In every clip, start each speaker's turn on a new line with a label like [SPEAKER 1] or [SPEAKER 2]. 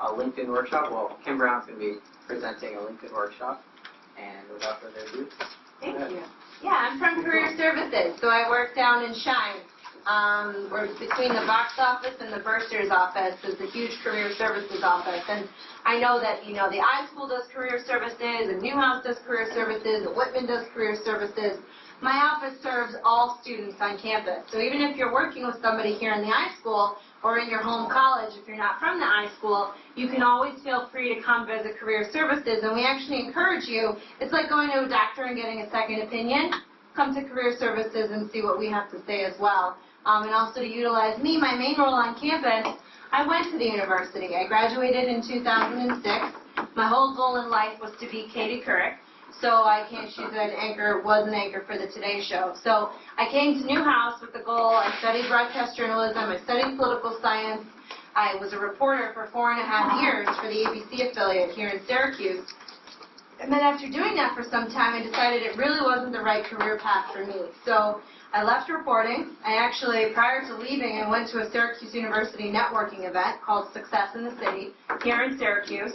[SPEAKER 1] a LinkedIn workshop. Well, Kim Brown's going to be presenting a LinkedIn workshop. And without further ado,
[SPEAKER 2] thank you. Yeah, I'm from Career Services, so I work down in Shine. We're between the box office and the bursar's office is a huge career services office. And I know that, the iSchool does career services, and Newhouse does career services, and Whitman does career services. My office serves all students on campus. So even if you're working with somebody here in the iSchool or in your home college, if you're not from the iSchool, you can always feel free to come visit career services. And we actually encourage you, it's like going to a doctor and getting a second opinion. Come to career services and see what we have to say as well. And also to utilize me, my main role on campus, I went to the university. I graduated in 2006. My whole goal in life was to be Katie Couric. So she said was an anchor for the Today Show. So I came to Newhouse with the goal. I studied broadcast journalism. I studied political science. I was a reporter for 4.5 years for the ABC affiliate here in Syracuse. And then after doing that for some time, I decided it really wasn't the right career path for me. So I left reporting. I actually, prior to leaving, I went to a Syracuse University networking event called Success in the City here in Syracuse.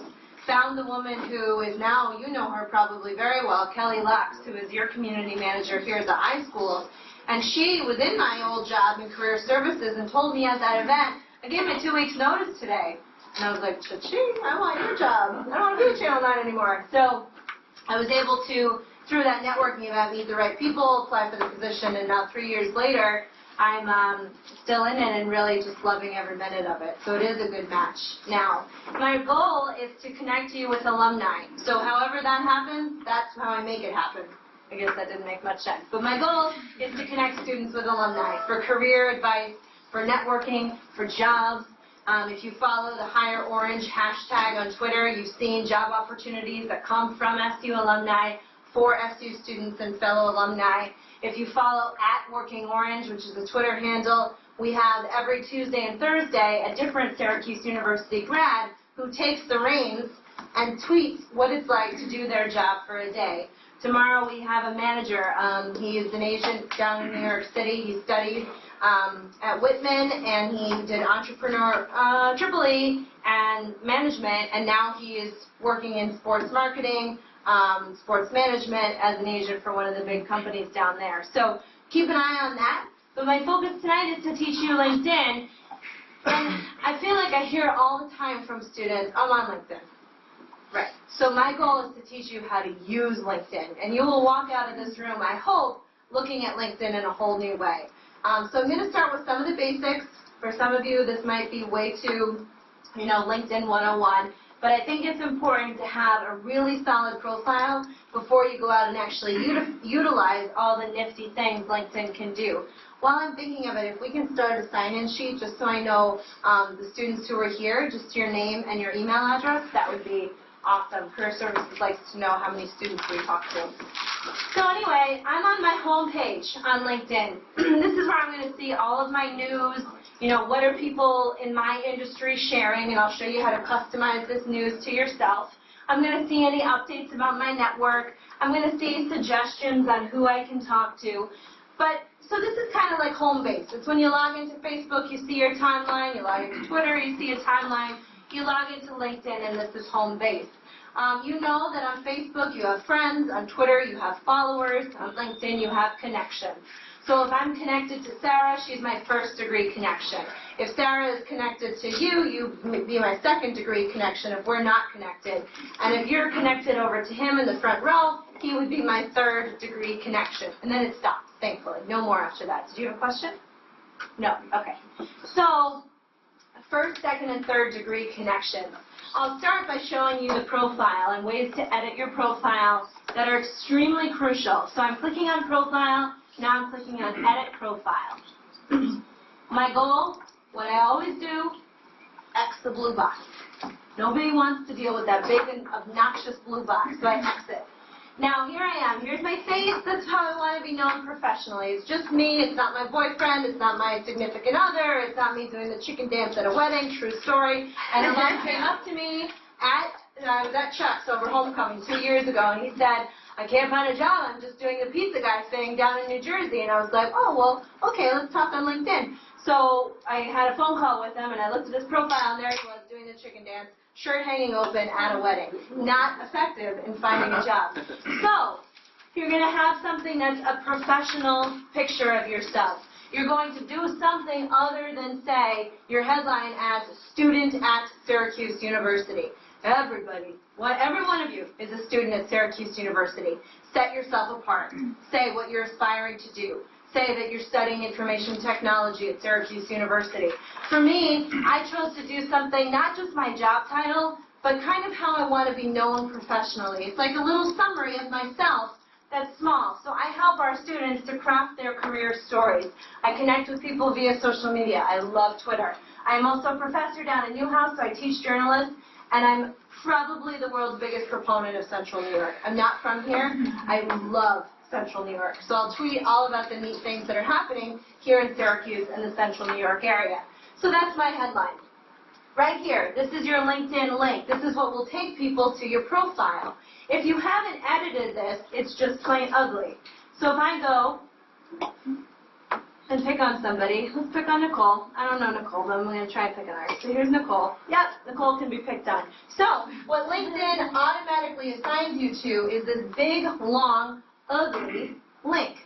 [SPEAKER 2] Found the woman who is now, you know her probably very well, Kelly Lux, who is your community manager here at the iSchool. And she was in my old job in career services and told me at that event, I gave my 2 weeks notice today. And I was like, cha-ching, I want your job. I don't want to be at Channel 9 anymore. So I was able to, through that networking event, meet the right people, apply for the position, and now 3 years later, I'm still in it and really just loving every minute of it. So it is a good match. Now, my goal is to connect you with alumni. So however that happens, that's how I make it happen. I guess that didn't make much sense. But my goal is to connect students with alumni for career advice, for networking, for jobs. If you follow the Hire Orange hashtag on Twitter, you've seen job opportunities that come from SU alumni for SU students and fellow alumni. If you follow @WorkingOrange, which is the Twitter handle, we have every Tuesday and Thursday a different Syracuse University grad who takes the reins and tweets what it's like to do their job for a day. Tomorrow we have a manager. He is an agent down in New York City. He studied at Whitman, and he did entrepreneur Triple E and management, and now he is working in sports marketing, sports management as an agent for one of the big companies down there. So keep an eye on that. But my focus tonight is to teach you LinkedIn. And I feel like I hear all the time from students, I'm on LinkedIn. Right. So my goal is to teach you how to use LinkedIn. And you will walk out of this room, I hope, looking at LinkedIn in a whole new way. So I'm going to start with some of the basics. For some of you, this might be way too, LinkedIn 101. But I think it's important to have a really solid profile before you go out and actually utilize all the nifty things LinkedIn can do. While I'm thinking of it, if we can start a sign-in sheet just so I know the students who are here, just your name and your email address, that would be awesome. Career Services likes to know how many students we talk to. So anyway, I'm on my home page on LinkedIn. This is where I'm going to see all of my news. What are people in my industry sharing, and I'll show you how to customize this news to yourself. I'm going to see any updates about my network. I'm going to see suggestions on who I can talk to. So this is kind of like home base. It's when you log into Facebook, you see your timeline. You log into Twitter, you see a timeline. You log into LinkedIn, and this is home base. You know that on Facebook you have friends, on Twitter you have followers, on LinkedIn you have connections. So if I'm connected to Sarah, she's my first-degree connection. If Sarah is connected to you, you'd be my second-degree connection if we're not connected. And if you're connected over to him in the front row, he would be my third-degree connection. And then it stops, thankfully. No more after that. Did you have a question? No? Okay. So first, second, and third-degree connections. I'll start by showing you the profile and ways to edit your profile that are extremely crucial. So I'm clicking on profile. Now I'm clicking on edit profile. My goal, what I always do, X the blue box. Nobody wants to deal with that big and obnoxious blue box, so I X it. Now here I am. Here's my face. That's how I want to be known professionally. It's just me. It's not my boyfriend. It's not my significant other. It's not me doing the chicken dance at a wedding. True story. And a man came up to me I was at Chuck's over homecoming 2 years ago, and he said, I can't find a job. I'm just doing the pizza guy thing down in New Jersey. And I was like, oh, well, okay, let's talk on LinkedIn. So I had a phone call with him, and I looked at his profile, and there he was doing the chicken dance. shirt hanging open at a wedding. Not effective in finding a job. So, you're going to have something that's a professional picture of yourself. You're going to do something other than say your headline as student at Syracuse University. Everybody, every one of you is a student at Syracuse University. Set yourself apart. Say what you're aspiring to do. Say that you're studying information technology at Syracuse University. For me, I chose to do something, not just my job title, but kind of how I want to be known professionally. It's like a little summary of myself that's small. So I help our students to craft their career stories. I connect with people via social media. I love Twitter. I'm also a professor down in Newhouse, so I teach journalism, and I'm probably the world's biggest proponent of Central New York. I'm not from here. I love Central New York. So I'll tweet all about the neat things that are happening here in Syracuse and the Central New York area. So that's my headline. Right here, this is your LinkedIn link. This is what will take people to your profile. If you haven't edited this, it's just plain ugly. So if I go and pick on somebody, let's pick on Nicole. I don't know Nicole, but I'm going to try and pick on her. So here's Nicole. Yep, Nicole can be picked on. So what LinkedIn automatically assigns you to is this big, long, ugly link.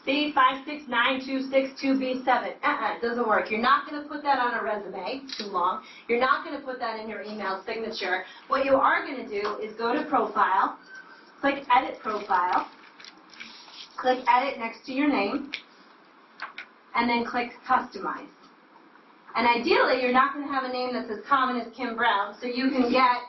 [SPEAKER 2] See, 569262B7. It doesn't work. You're not going to put that on a resume. It's too long. You're not going to put that in your email signature. What you are going to do is go to Profile, click Edit Profile, click Edit next to your name, and then click Customize. And ideally, you're not going to have a name that's as common as Kim Brown, so you can get,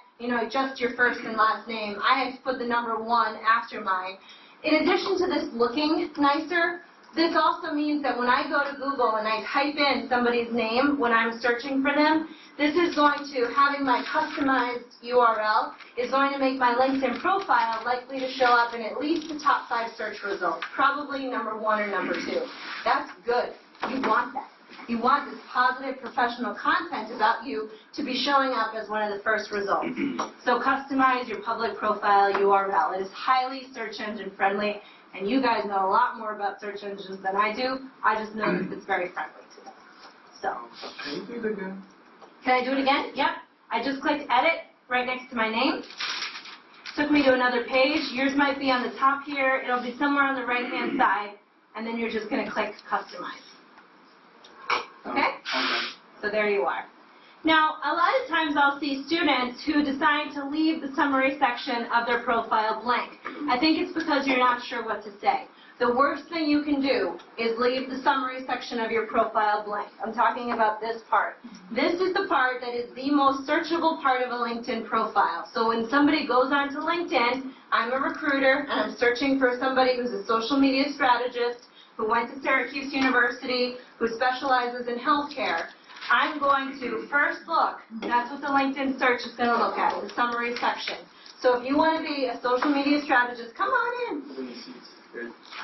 [SPEAKER 2] just your first and last name. I had to put the number 1 after mine. In addition to this looking nicer, this also means that when I go to Google and I type in somebody's name when I'm searching for them, this is going to, having my customized URL, is going to make my LinkedIn profile likely to show up in at least the top 5 search results, probably number 1 or number 2. That's good. You want that. You want this positive professional content about you to be showing up as one of the first results. So customize your public profile URL. It is highly search engine friendly, and you guys know a lot more about search engines than I do. I just know that it's very friendly to them. So,
[SPEAKER 3] Can you do it again?
[SPEAKER 2] Can I do it again? Yep. I just clicked edit right next to my name. Took me to another page. Yours might be on the top here. It'll be somewhere on the right-hand side, and then you're just going to click customize. Okay? So there you are. Now, a lot of times I'll see students who decide to leave the summary section of their profile blank. I think it's because you're not sure what to say. The worst thing you can do is leave the summary section of your profile blank. I'm talking about this part. This is the part that is the most searchable part of a LinkedIn profile. So when somebody goes onto LinkedIn, I'm a recruiter, and I'm searching for somebody who's a social media strategist, who went to Syracuse University, who specializes in healthcare. I'm going to first look, that's what the LinkedIn search is going to look at, the summary section. So if you want to be a social media strategist, come on in.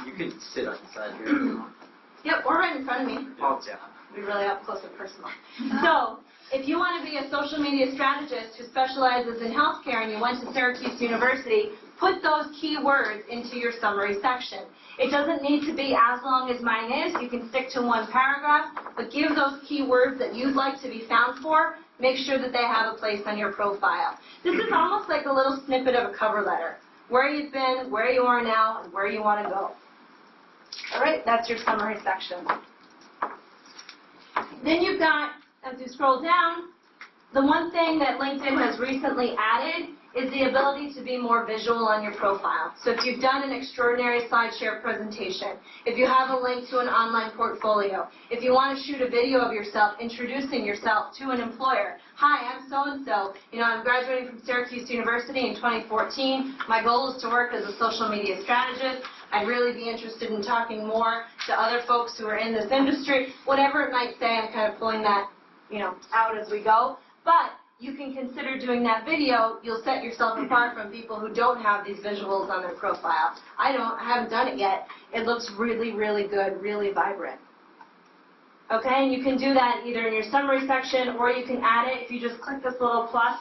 [SPEAKER 1] You can sit on the side here if you want.
[SPEAKER 2] Yep, or right in front of me.
[SPEAKER 1] Oh, yeah.
[SPEAKER 2] Be really up close and personal. So, if you want to be a social media strategist who specializes in healthcare and you went to Syracuse University, put those key words into your summary section. It doesn't need to be as long as mine is. You can stick to 1 paragraph, but give those key words that you'd like to be found for. Make sure that they have a place on your profile. This is almost like a little snippet of a cover letter. Where you've been, where you are now, and where you want to go. All right, that's your summary section. Then you've got, as you scroll down, the one thing that LinkedIn has recently added is the ability to be more visual on your profile. So if you've done an extraordinary SlideShare presentation, if you have a link to an online portfolio, if you want to shoot a video of yourself introducing yourself to an employer, hi, I'm so-and-so, I'm graduating from Syracuse University in 2014. My goal is to work as a social media strategist. I'd really be interested in talking more to other folks who are in this industry. Whatever it might say, I'm kind of pulling that, out as we go. But you can consider doing that video. You'll set yourself apart from people who don't have these visuals on their profile. I haven't done it yet. It looks really, really good, really vibrant. Okay, and you can do that either in your summary section or you can add it if you just click this little plus.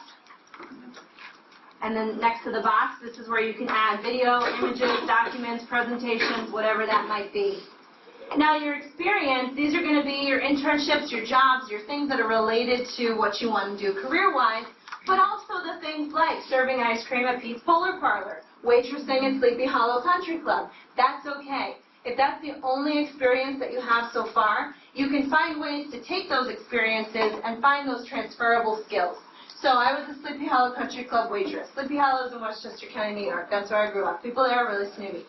[SPEAKER 2] And then next to the box, this is where you can add video, images, documents, presentations, whatever that might be. Now, your experience, these are going to be your internships, your jobs, your things that are related to what you want to do career-wise, But also the things like serving ice cream at Pete's Polar Parlor, waitressing at Sleepy Hollow Country Club. That's okay. If that's the only experience that you have so far, you can find ways to take those experiences and find those transferable skills. So I was a Sleepy Hollow Country Club waitress. Sleepy Hollow is in Westchester County, New York. That's where I grew up. People there are really snooty.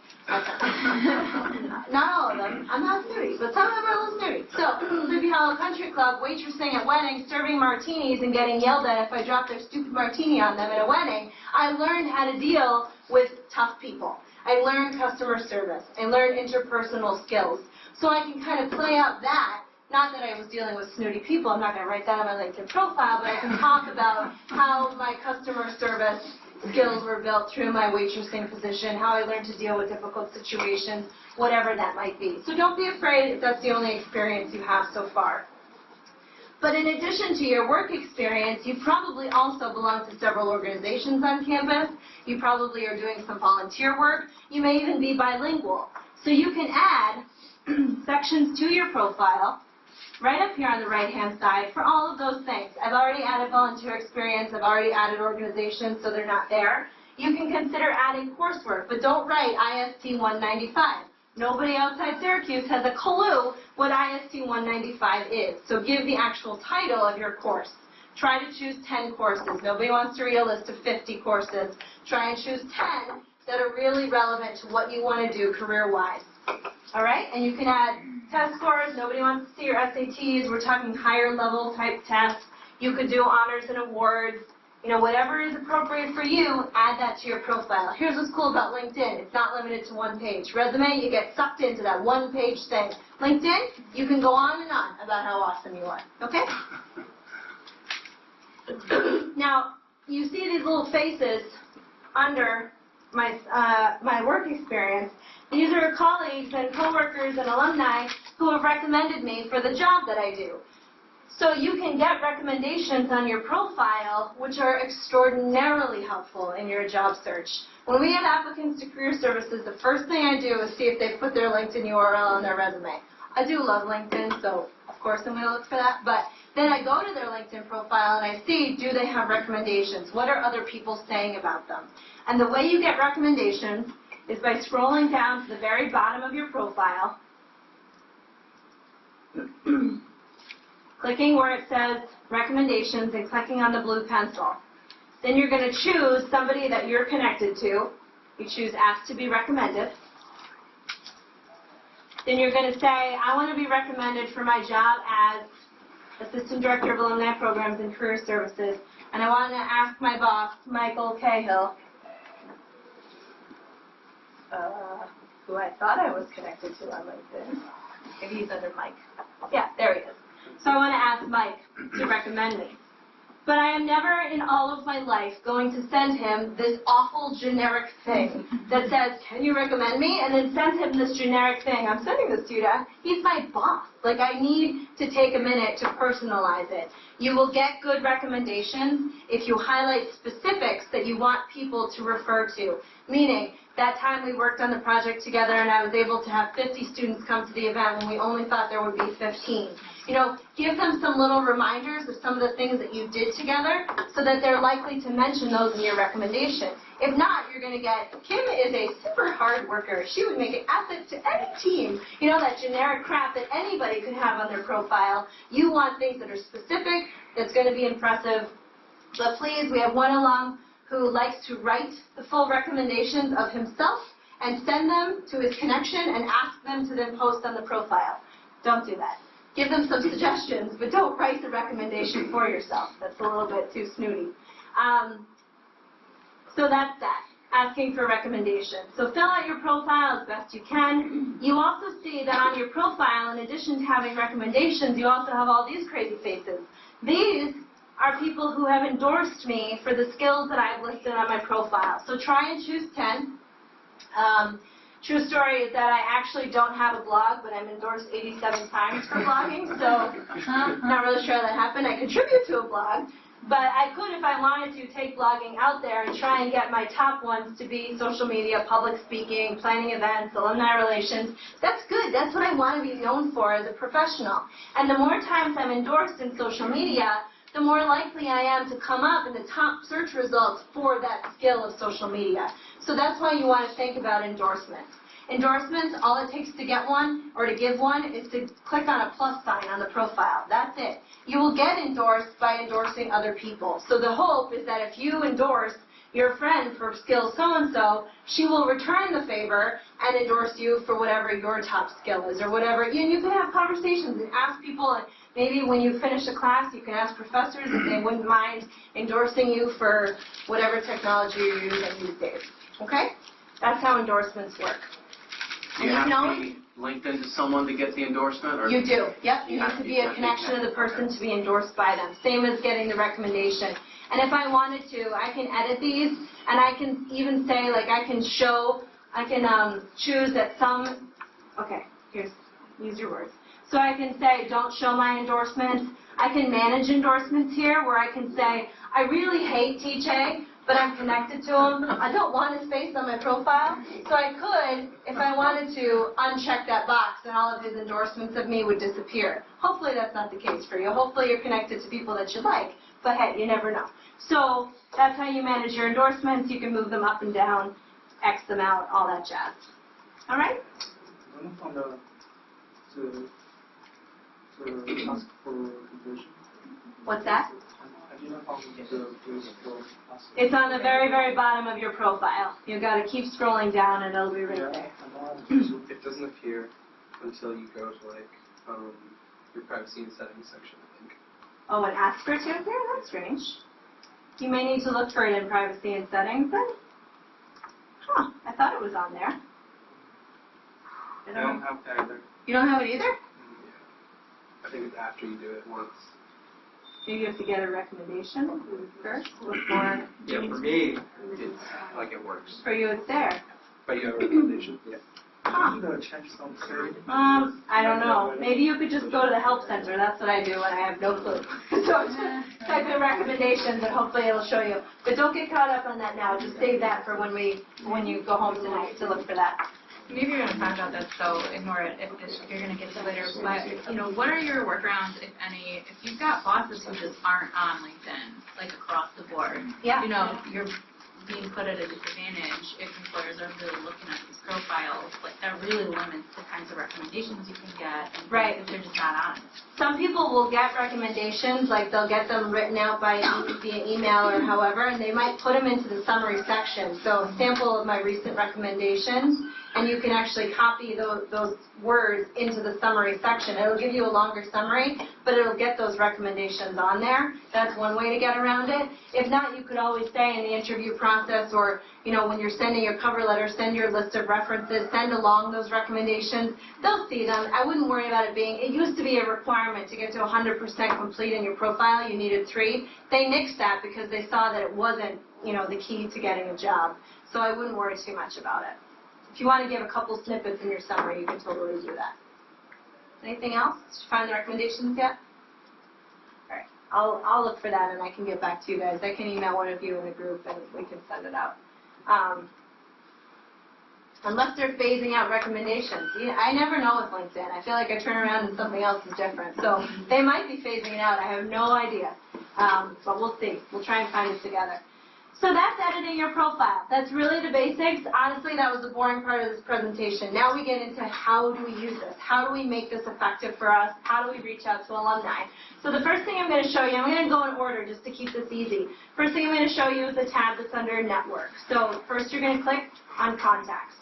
[SPEAKER 2] Not all of them. I'm not snooty, but some of them are a little snooty. So Sleepy Hollow Country Club, waitressing at weddings, serving martinis and getting yelled at if I dropped their stupid martini on them at a wedding. I learned how to deal with tough people. I learned customer service. I learned interpersonal skills. So I can kind of play out that. Not that I was dealing with snooty people. I'm not going to write that on my LinkedIn profile, but I can talk about how my customer service skills were built through my waitressing position, how I learned to deal with difficult situations, whatever that might be. So don't be afraid if that's the only experience you have so far. But in addition to your work experience, you probably also belong to several organizations on campus. You probably are doing some volunteer work. You may even be bilingual. So you can add sections to your profile right up here on the right-hand side for all of those things. I've already added volunteer experience. I've already added organizations, so they're not there. You can consider adding coursework, but don't write IST 195. Nobody outside Syracuse has a clue what IST 195 is, so give the actual title of your course. Try to choose 10 courses. Nobody wants to read a list of 50 courses. Try and choose 10 that are really relevant to what you want to do career-wise. All right? And you can add test scores. Nobody wants to see your SATs. We're talking higher level type tests. You could do honors and awards. You know, whatever is appropriate for you, add that to your profile. Here's what's cool about LinkedIn. It's not limited to one page. Resume, you get sucked into that one-page thing. LinkedIn, you can go on and on about how awesome you are. Okay? Now, you see these little faces under my work experience. These are colleagues and coworkers and alumni who have recommended me for the job that I do. So you can get recommendations on your profile, which are extraordinarily helpful in your job search. When we have applicants to career services, the first thing I do is see if they put their LinkedIn URL on their resume. I do love LinkedIn, so of course I'm going to look for that. But then I go to their LinkedIn profile and I see, do they have recommendations? What are other people saying about them? And the way you get recommendations is by scrolling down to the very bottom of your profile, clicking where it says recommendations and clicking on the blue pencil. Then you're going to choose somebody that you're connected to. You choose Ask to be recommended. Then you're going to say, I want to be recommended for my job as Assistant Director of Alumni Programs and Career Services, and I want to ask my boss, Michael Cahill, who I thought I was connected to on LinkedIn. Maybe he's under Mike. Yeah, there he is. So I want to ask Mike to recommend me. But I am never in all of my life going to send him this awful generic thing that says, can you recommend me? And then send him this generic thing. I'm sending this to you, Dad. He's my boss. Like, I need to take a minute to personalize it. You will get good recommendations if you highlight specifics that you want people to refer to. Meaning, that time we worked on the project together and I was able to have 50 students come to the event when we only thought there would be 15. You know, give them some little reminders of some of the things that you did together so that they're likely to mention those in your recommendation. If not, you're going to get, Kim is a super hard worker. She would make an asset to any team. You know, that generic crap that anybody could have on their profile. You want things that are specific, that's going to be impressive. But please, we have one alum who likes to write the full recommendations of himself and send them to his connection and ask them to then post on the profile. Don't do that. Give them some suggestions, but don't write the recommendation for yourself. That's a little bit too snooty. So that's that, asking for recommendations. So fill out your profile as best you can. You also see that on your profile, in addition to having recommendations, you also have all these crazy faces. These are people who have endorsed me for the skills that I've listed on my profile. So try and choose 10. True story is that I actually don't have a blog, but I'm endorsed 87 times for blogging, so not really sure how that happened. I contribute to a blog, but I could, if I wanted to, take blogging out there and try and get my top ones to be social media, public speaking, planning events, alumni relations. That's good. That's what I want to be known for as a professional. And the more times I'm endorsed in social media, the more likely I am to come up in the top search results for that skill of social media. So that's why you want to think about endorsements. Endorsements, all it takes to get one or to give one is to click on a plus sign on the profile. That's it. You will get endorsed by endorsing other people. So the hope is that if you endorse your friend for skill so-and-so, she will return the favor and endorse you for whatever your top skill is or whatever. You can have conversations and ask people, and maybe when you finish a class, you can ask professors if they wouldn't mind endorsing you for whatever technology you're using these days. Okay? That's how endorsements work.
[SPEAKER 3] Do you have to be linked into someone to get the endorsement? Or
[SPEAKER 2] You do. Yep. You need to be a connection of the person to be endorsed by them. Same as getting the recommendation. And if I wanted to, I can edit these, and I can even say, like, I can choose that some, okay, use your words. So I can say, don't show my endorsements. I can manage endorsements here, where I can say, I really hate TJ, but I'm connected to him. I don't want his face on my profile. So I could, if I wanted to, uncheck that box, and all of his endorsements of me would disappear. Hopefully that's not the case for you. Hopefully you're connected to people that you like. But hey, you never know. So that's how you manage your endorsements. You can move them up and down, X them out, all that jazz. All right?
[SPEAKER 4] To ask for conversion.
[SPEAKER 2] What's that?
[SPEAKER 4] I didn't find the place for ask.
[SPEAKER 2] It's on the very, very bottom of your profile. You've got to keep scrolling down, and it'll be right there.
[SPEAKER 5] It doesn't appear until you go to your privacy and settings section, I think.
[SPEAKER 2] Oh, and ask for it there? That's strange. You may need to look for it in privacy and settings then. Huh, I thought it was on there.
[SPEAKER 5] I don't have that either.
[SPEAKER 2] You don't have it either?
[SPEAKER 5] I think it's after you do it once.
[SPEAKER 2] Maybe you have to get a recommendation first before.
[SPEAKER 5] Yeah, for me, it's like it works.
[SPEAKER 2] For you, it's there.
[SPEAKER 5] But you have a recommendation? Yeah.
[SPEAKER 2] Huh. I don't know. Maybe you could just go to the help center. That's what I do when I have no clue. So just type in recommendations and hopefully it'll show you. But don't get caught up on that now. Just save that for when you go home tonight to look for that.
[SPEAKER 6] Maybe you're going to find out that, so ignore it if you're going to get to it later. But, what are your workarounds, if any, if you've got bosses who just aren't on LinkedIn, like across the board?
[SPEAKER 2] Yeah.
[SPEAKER 6] You're being put at a disadvantage if employers are really looking at these profiles. Like, that really limits the kinds of recommendations you can get. And
[SPEAKER 2] right.
[SPEAKER 6] If they're just not on it.
[SPEAKER 2] Some people will get recommendations, like they'll get them written out via email or however, and they might put them into the summary section. So a sample of my recent recommendations, and you can actually copy those words into the summary section. It'll give you a longer summary, but it'll get those recommendations on there. That's one way to get around it. If not, you could always say in the interview process or, when you're sending your cover letter, send your list of references, send along those recommendations. They'll see them. I wouldn't worry about it being, it used to be a requirement to get to 100% complete in your profile. You needed 3. They nixed that because they saw that it wasn't, the key to getting a job. So I wouldn't worry too much about it. If you want to give a couple snippets in your summary, you can totally do that. Anything else? Did you find the recommendations yet? All right. I'll look for that, and I can get back to you guys. I can email one of you in the group, and we can send it out. Unless they're phasing out recommendations. I never know with LinkedIn. I feel like I turn around and something else is different. So they might be phasing it out. I have no idea. But we'll see. We'll try and find it together. So that's editing your profile. That's really the basics. Honestly, that was the boring part of this presentation. Now we get into how do we use this? How do we make this effective for us? How do we reach out to alumni? So the first thing I'm going to show you, I'm going to go in order just to keep this easy. First thing I'm going to show you is the tab that's under Network. So first you're going to click on Contacts.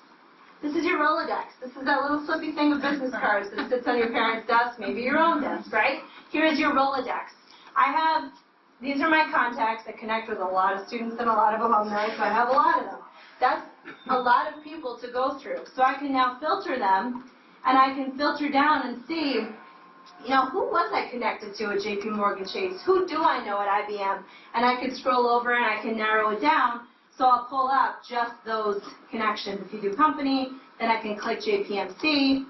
[SPEAKER 2] This is your Rolodex. This is that little flippy thing with business cards that sits on your parents' desk, maybe your own desk, right? Here is your Rolodex. These are my contacts that connect with a lot of students and a lot of alumni, so I have a lot of them. That's a lot of people to go through. So I can now filter them, and I can filter down and see, who was I connected to at JP Morgan Chase? Who do I know at IBM? And I can scroll over and I can narrow it down, so I'll pull out just those connections. If you do company, then I can click JPMC,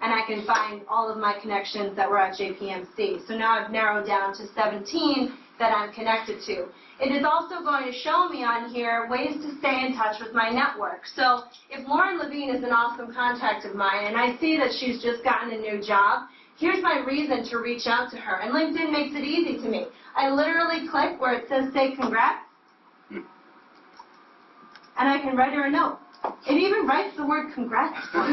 [SPEAKER 2] and I can find all of my connections that were at JPMC. So now I've narrowed down to 17 that I'm connected to. It is also going to show me on here ways to stay in touch with my network. So if Lauren Levine is an awesome contact of mine and I see that she's just gotten a new job, here's my reason to reach out to her. And LinkedIn makes it easy to me. I literally click where it says say congrats, and I can write her a note. It even writes the word congrats for me.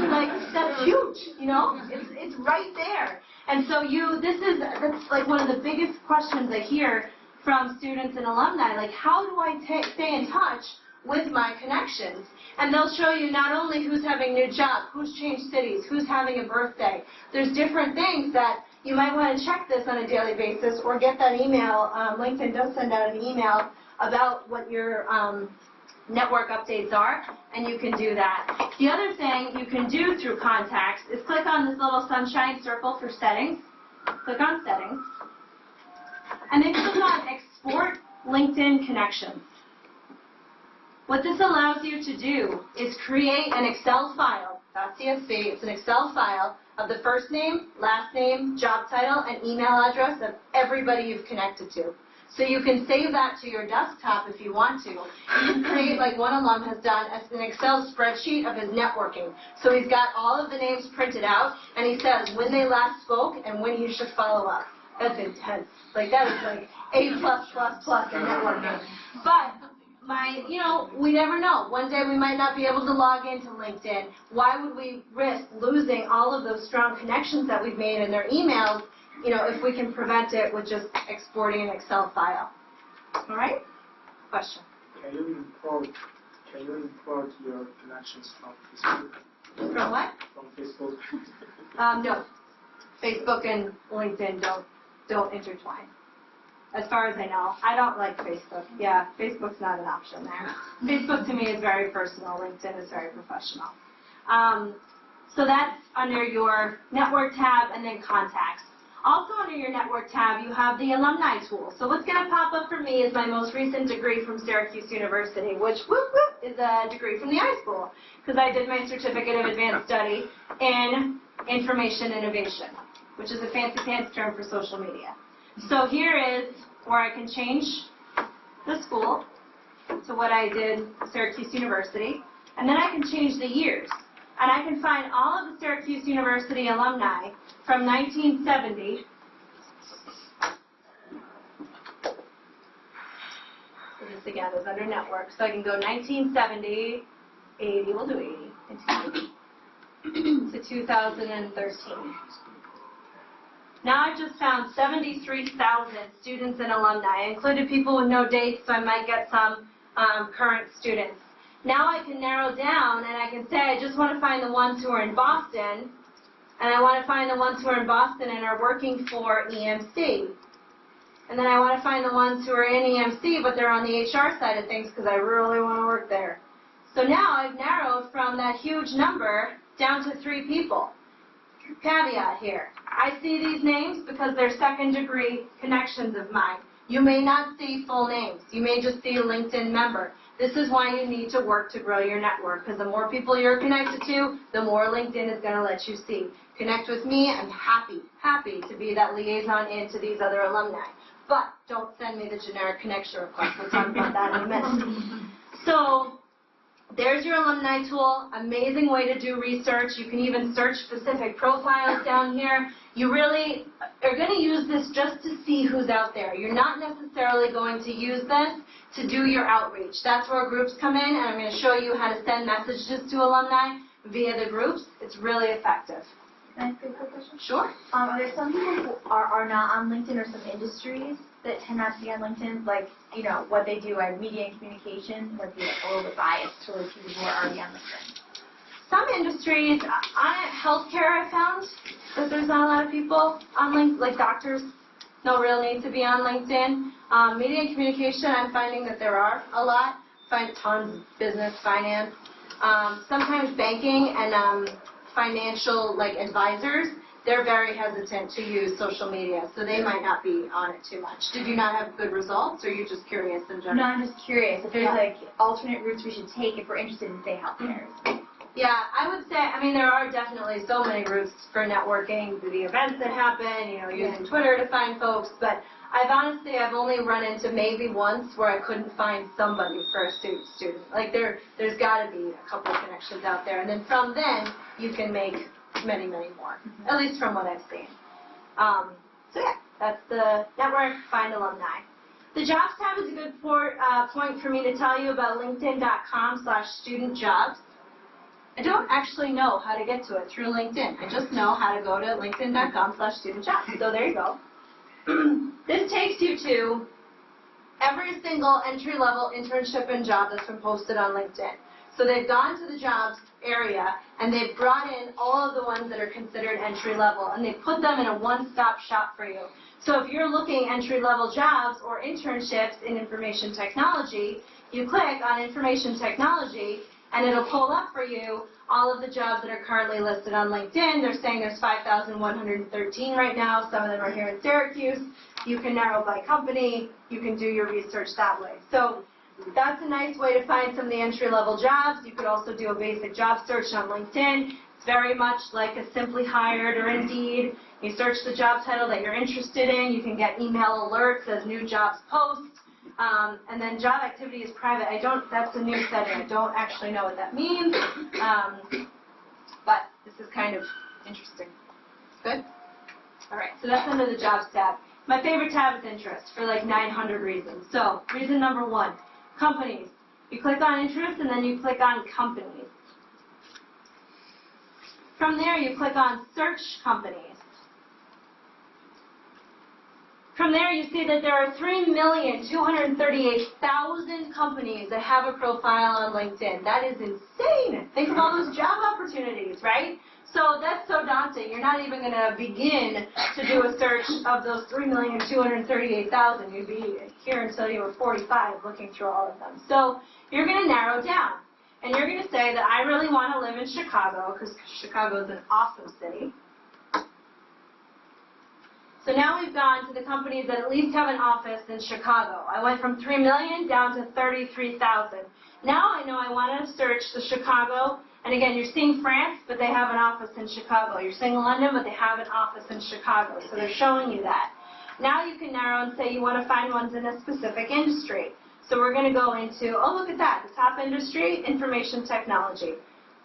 [SPEAKER 2] Like, that's huge, you know? It's right there. And so that's like one of the biggest questions I hear from students and alumni, like, how do I stay in touch with my connections? And they'll show you not only who's having a new job, who's changed cities, who's having a birthday. There's different things that you might want to check this on a daily basis or get that email. LinkedIn does send out an email about what your network updates are, and you can do that. The other thing you can do through contacts is click on this little sunshine circle for settings. Click on settings. And then click on export LinkedIn connections. What this allows you to do is create an Excel file, .csv, it's an Excel file of the first name, last name, job title, and email address of everybody you've connected to. So you can save that to your desktop if you want to. You can create, like one alum has done, an Excel spreadsheet of his networking. So he's got all of the names printed out, and he says when they last spoke and when you should follow up. That's intense. Like, that is like A+++ in networking. But we never know. One day we might not be able to log into LinkedIn. Why would we risk losing all of those strong connections that we've made in their emails, if we can prevent it with just exporting an Excel file? All right? Question?
[SPEAKER 4] Can you import your connections from Facebook?
[SPEAKER 2] From what?
[SPEAKER 4] From Facebook.
[SPEAKER 2] No. Facebook and LinkedIn don't intertwine. As far as I know. I don't like Facebook. Yeah, Facebook's not an option there. Facebook to me is very personal. LinkedIn is very professional. So that's under your network tab and then contacts. Also under your network tab, you have the alumni tool. So what's going to pop up for me is my most recent degree from Syracuse University, which is a degree from the iSchool, because I did my Certificate of Advanced Study in Information Innovation, which is a fancy pants term for social media. So here is where I can change the school to what I did at Syracuse University, and then I can change the years. And I can find all of the Syracuse University alumni from 1970. So this again is under network. So I can go 1970, 80, we'll do 80, to 2013. Now I've just found 73,000 students and alumni. I included people with no dates, so I might get some current students. Now I can narrow down and I can say I just want to find the ones who are in Boston, and I want to find the ones who are in Boston and are working for EMC. And then I want to find the ones who are in EMC, but they're on the HR side of things because I really want to work there. So now I've narrowed from that huge number down to 3 people. Caveat here. I see these names because they're second-degree connections of mine. You may not see full names. You may just see a LinkedIn member. This is why you need to work to grow your network, because the more people you're connected to, the more LinkedIn is going to let you see. Connect with me. I'm happy to be that liaison into these other alumni. But don't send me the generic connection request. We'll talk about that in a minute. So there's your alumni tool. Amazing way to do research. You can even search specific profiles down here. You really are going to use this just to see who's out there. You're not necessarily going to use this to do your outreach. That's where groups come in, and I'm going to show you how to send messages to alumni via the groups. It's really effective.
[SPEAKER 7] Can I ask you a quick question?
[SPEAKER 2] Sure.
[SPEAKER 7] Are there some people who are not on LinkedIn, or some industries that tend not to be on LinkedIn, like, what they do at media and communication, would be a little bit biased towards people who are already on LinkedIn?
[SPEAKER 2] Some industries, healthcare, I found that there's not a lot of people on LinkedIn, like doctors, no real need to be on LinkedIn. Media and communication, I'm finding that there are a lot. Find tons of business, finance. Sometimes banking and financial advisors, they're very hesitant to use social media, so they might not be on it too much. Did you not have good results, or are you just curious in general?
[SPEAKER 7] No, I'm just curious if there's alternate routes we should take if we're interested in, say, healthcare.
[SPEAKER 2] Yeah, I would say, there are definitely so many routes for networking, the events that happen, using Twitter to find folks, but I've only run into maybe once where I couldn't find somebody for a student. There's got to be a couple of connections out there, and then from then, you can make many, many more, at least from what I've seen. So yeah, that's the network, find alumni. The jobs tab is a good point for me to tell you about linkedin.com/studentjobs. I don't actually know how to get to it through LinkedIn. I just know how to go to linkedin.com/studentjobs. So there you go. This takes you to every single entry-level internship and job that's been posted on LinkedIn. So they've gone to the jobs area and they've brought in all of the ones that are considered entry-level and they've put them in a one-stop shop for you. So if you're looking entry-level jobs or internships in information technology, you click on information technology and it'll pull up for you all of the jobs that are currently listed on LinkedIn. They're saying there's 5,113 right now. Some of them are here in Syracuse. You can narrow by company. You can do your research that way. So that's a nice way to find some of the entry-level jobs. You could also do a basic job search on LinkedIn. It's very much like a Simply Hired or Indeed. You search the job title that you're interested in. You can get email alerts as new jobs post. And then job activity is private. That's a new setting. I don't actually know what that means. But this is kind of interesting. Good? All right, so that's under the jobs tab. My favorite tab is interest for like 900 reasons. So reason number 1, companies. You click on interest and then you click on companies. From there you click on search companies. From there, you see that there are 3,238,000 companies that have a profile on LinkedIn. That is insane. Think of all those job opportunities, right? So that's so daunting. You're not even going to begin to do a search of those 3,238,000. You'd be here until you were 45 looking through all of them. So you're going to narrow down. And you're going to say that I really want to live in Chicago because Chicago is an awesome city. So now we've gone to the companies that at least have an office in Chicago. I went from 3 million down to 33,000. Now I know I want to search the Chicago, and again, you're seeing France, but they have an office in Chicago. You're seeing London, but they have an office in Chicago. So they're showing you that. Now you can narrow and say you want to find ones in a specific industry. So we're going to go into, oh, look at that, the top industry, information technology.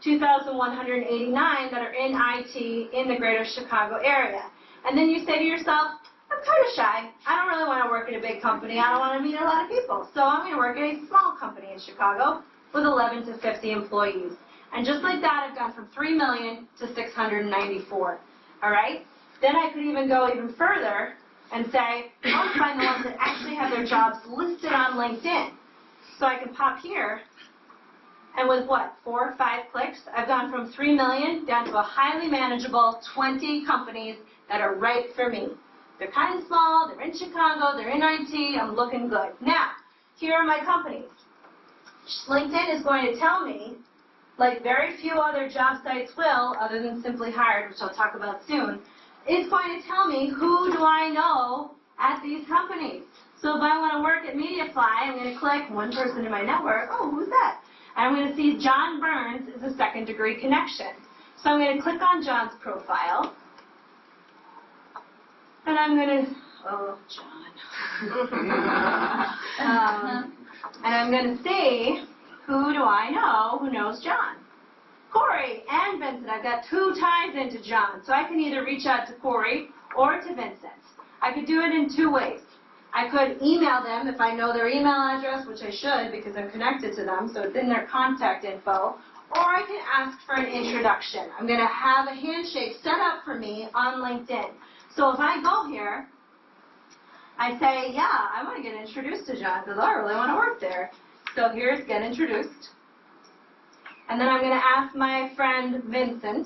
[SPEAKER 2] 2,189 that are in IT in the greater Chicago area. And then you say to yourself, I'm kind of shy. I don't really want to work at a big company. I don't want to meet a lot of people. So I'm going to work at a small company in Chicago with 11 to 50 employees. And just like that, I've gone from 3 million to 694. All right? Then I could even go even further and say, I want to find the ones that actually have their jobs listed on LinkedIn. So I can pop here. And with what, 4 or 5 clicks, I've gone from 3 million down to a highly manageable 20 companies that are right for me. They're kind of small, they're in Chicago, they're in IT, I'm looking good. Now, here are my companies. LinkedIn is going to tell me, like very few other job sites will, other than Simply Hired, which I'll talk about soon, it's going to tell me who do I know at these companies. So if I want to work at Mediafly, I'm going to click one person in my network, oh, who's that? And I'm going to see John Burns is a second-degree connection. So I'm going to click on John's profile. And I'm going to, oh, John. And I'm going to see, who do I know who knows John? Corey and Vincent. I've got 2 ties into John. So I can either reach out to Corey or to Vincent. I could do it in 2 ways. I could email them if I know their email address, which I should because I'm connected to them, so it's in their contact info. Or I can ask for an introduction. I'm going to have a handshake set up for me on LinkedIn. So if I go here, I say, yeah, I want to get introduced to John because I really want to work there. So here's get introduced. And then I'm going to ask my friend Vincent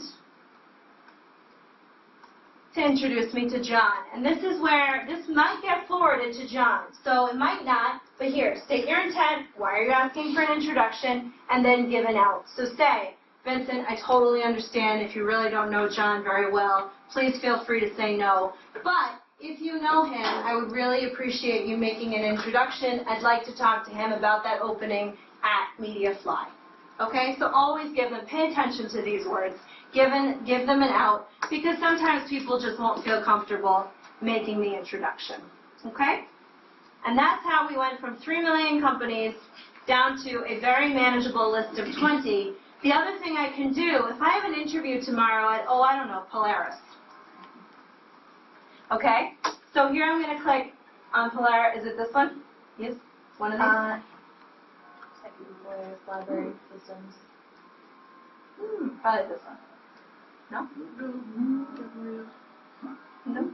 [SPEAKER 2] to introduce me to John. And this is where, this might get forwarded to John. So it might not, but here, state your intent, why are you asking for an introduction, and then give an out. So say, Vincent, I totally understand if you really don't know John very well. Please feel free to say no. But if you know him, I would really appreciate you making an introduction. I'd like to talk to him about that opening at Mediafly. Okay, so always give them, pay attention to these words. Give them an out, because sometimes people just won't feel comfortable making the introduction. Okay? And that's how we went from 3 million companies down to a very manageable list of 20, The other thing I can do, if I have an interview tomorrow at, I don't know, Polaris. Okay? So here I'm going to click on Polaris. Is it this one? Yes? One of these?
[SPEAKER 7] Polaris Library Systems.
[SPEAKER 2] Probably this one. No? No?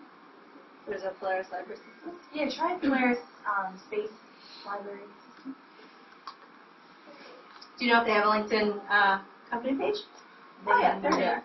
[SPEAKER 2] There's a Polaris Library System.
[SPEAKER 7] Yeah, try Polaris Space Library System.
[SPEAKER 2] Do you know if they have a LinkedIn company page? Oh yeah, there they are.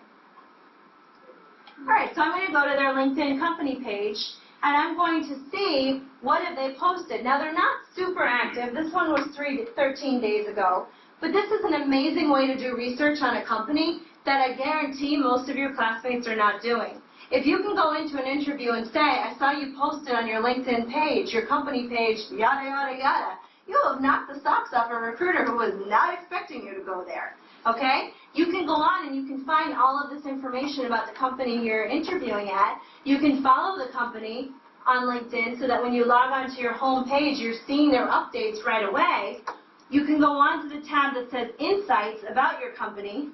[SPEAKER 2] All right, so I'm going to go to their LinkedIn company page, and I'm going to see what have they posted. Now, they're not super active. This one was 13 days ago. But this is an amazing way to do research on a company that I guarantee most of your classmates are not doing. If you can go into an interview and say, I saw you posted on your LinkedIn page, your company page, yada, yada, yada, you have knocked the socks off a recruiter who was not expecting you to go there. Okay? You can go on and you can find all of this information about the company you're interviewing at. You can follow the company on LinkedIn so that when you log on to your home page, you're seeing their updates right away. You can go on to the tab that says Insights about your company,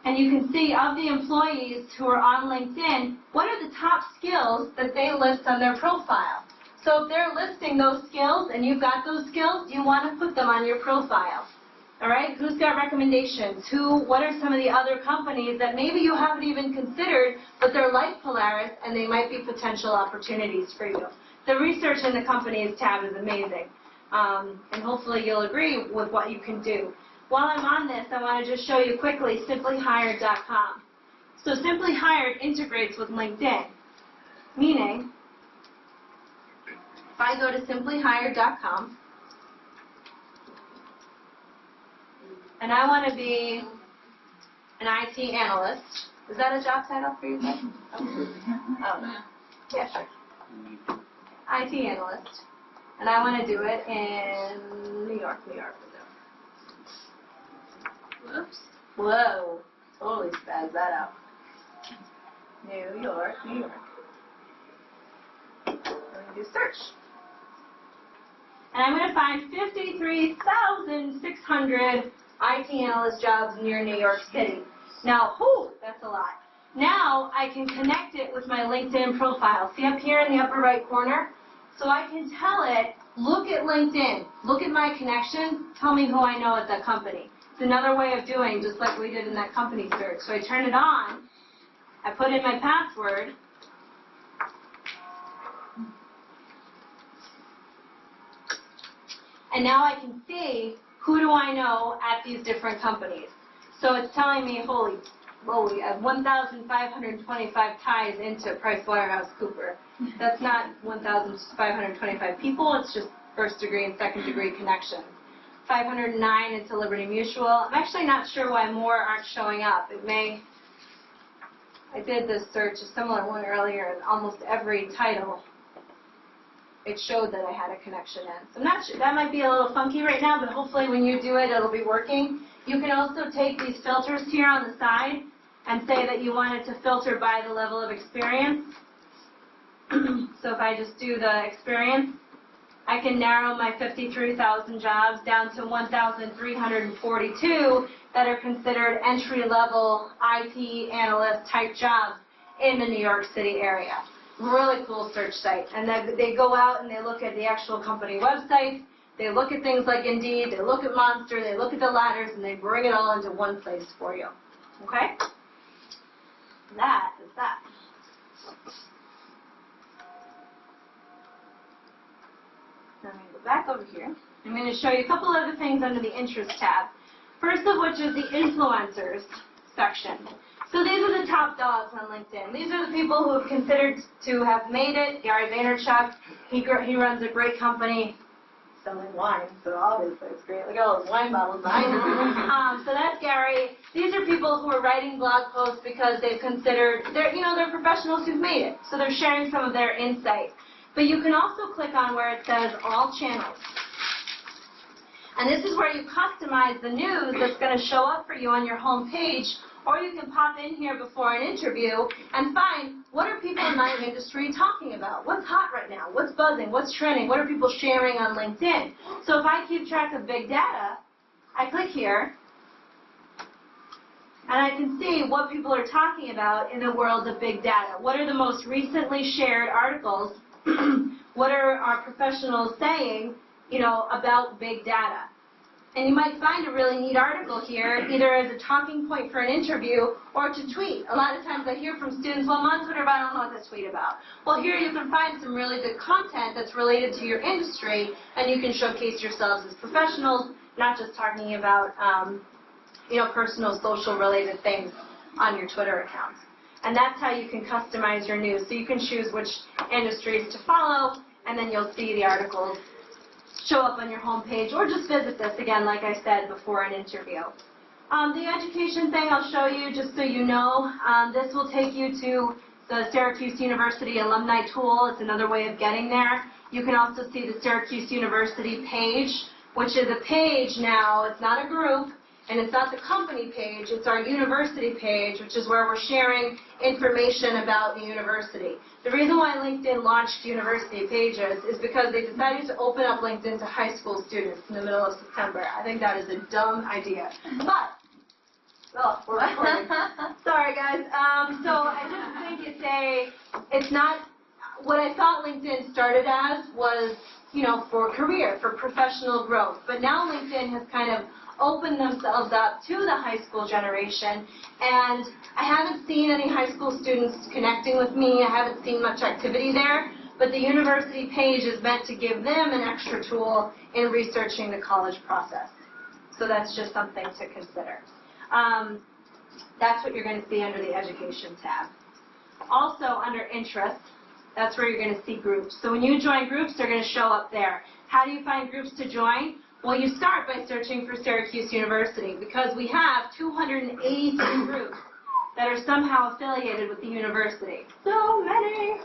[SPEAKER 2] and you can see of the employees who are on LinkedIn, what are the top skills that they list on their profile. So if they're listing those skills and you've got those skills, you want to put them on your profile. All right? Who's got recommendations? What are some of the other companies that maybe you haven't even considered, but they're like Polaris and they might be potential opportunities for you? The research in the companies tab is amazing. And hopefully you'll agree with what you can do. While I'm on this, I want to just show you quickly simplyhired.com. So Simply Hired integrates with LinkedIn, meaning if I go to simplyhired.com and I want to be an IT analyst, is that a job title for you guys? Oh, yeah, sure. IT analyst. And I want to do it in New York. Whoops. Whoa. Totally spaz that out. New York. I'm going to do search. And I'm going to find 53,600 IT analyst jobs near New York City. Now, that's a lot. Now I can connect it with my LinkedIn profile. See up here in the upper right corner? So I can tell it, look at LinkedIn, look at my connection, tell me who I know at that company. It's another way of doing, just like we did in that company search. So I turn it on, I put in my password, and now I can see who do I know at these different companies. So it's telling me, holy moly, I have 1,525 ties into PricewaterhouseCoopers. That's not 1,525 people, it's just first degree and second degree connections. 509 into Liberty Mutual. I'm actually not sure why more aren't showing up. I did this search, a similar one earlier, and almost every title, it showed that I had a connection in. So I'm not sure, that might be a little funky right now, but hopefully when you do it, it'll be working. You can also take these filters here on the side and say that you want it to filter by the level of experience. So if I just do the experience, I can narrow my 53,000 jobs down to 1,342 that are considered entry-level IT analyst type jobs in the New York City area. Really cool search site. And then they go out and they look at the actual company website. They look at things like Indeed, they look at Monster, they look at the ladders, and they bring it all into one place for you. Okay? That is that. Now I'm going to go back over here. I'm going to show you a couple other things under the Interest tab. First of which is the Influencers section. So these are the top dogs on LinkedIn. These are the people who have considered to have made it. Gary Vaynerchuk, he runs a great company selling wine, so obviously it's great. Look at all those wine bottles behind him. So that's Gary. These are people who are writing blog posts because they've considered, they're professionals who've made it. So they're sharing some of their insight. But you can also click on where it says All Channels. And this is where you customize the news that's going to show up for you on your home page, or you can pop in here before an interview and find what are people in my industry talking about? What's hot right now? What's buzzing? What's trending? What are people sharing on LinkedIn? So if I keep track of big data, I click here, and I can see what people are talking about in the world of big data. What are the most recently shared articles? What are our professionals saying, about big data? And you might find a really neat article here, either as a talking point for an interview or to tweet. A lot of times I hear from students, well, I'm on Twitter, but I don't know what to tweet about. Well, here you can find some really good content that's related to your industry, and you can showcase yourselves as professionals, not just talking about, personal, social-related things on your Twitter accounts. And that's how you can customize your news. So you can choose which industries to follow, and then you'll see the articles show up on your homepage, or just visit this again, like I said, before an interview. The education thing I'll show you, just so you know. This will take you to the Syracuse University alumni tool. It's another way of getting there. You can also see the Syracuse University page, which is a page now. It's not a group, and it's not the company page. It's our university page, which is where we're sharing information about the university. The reason why LinkedIn launched university pages is because they decided to open up LinkedIn to high school students in the middle of September. I think that is a dumb idea. But, we're recording. Sorry, guys. So I just think it's not, what I thought LinkedIn started as was, for career, for professional growth. But now LinkedIn has kind of opened themselves up to the high school generation, and I haven't seen any high school students connecting with me. I haven't seen much activity there, but the university page is meant to give them an extra tool in researching the college process. So that's just something to consider. That's what you're going to see under the Education tab. Also under Interests, that's where you're going to see groups. So when you join groups, they're going to show up there. How do you find groups to join? Well, you start by searching for Syracuse University, because we have 282 groups that are somehow affiliated with the university. So many!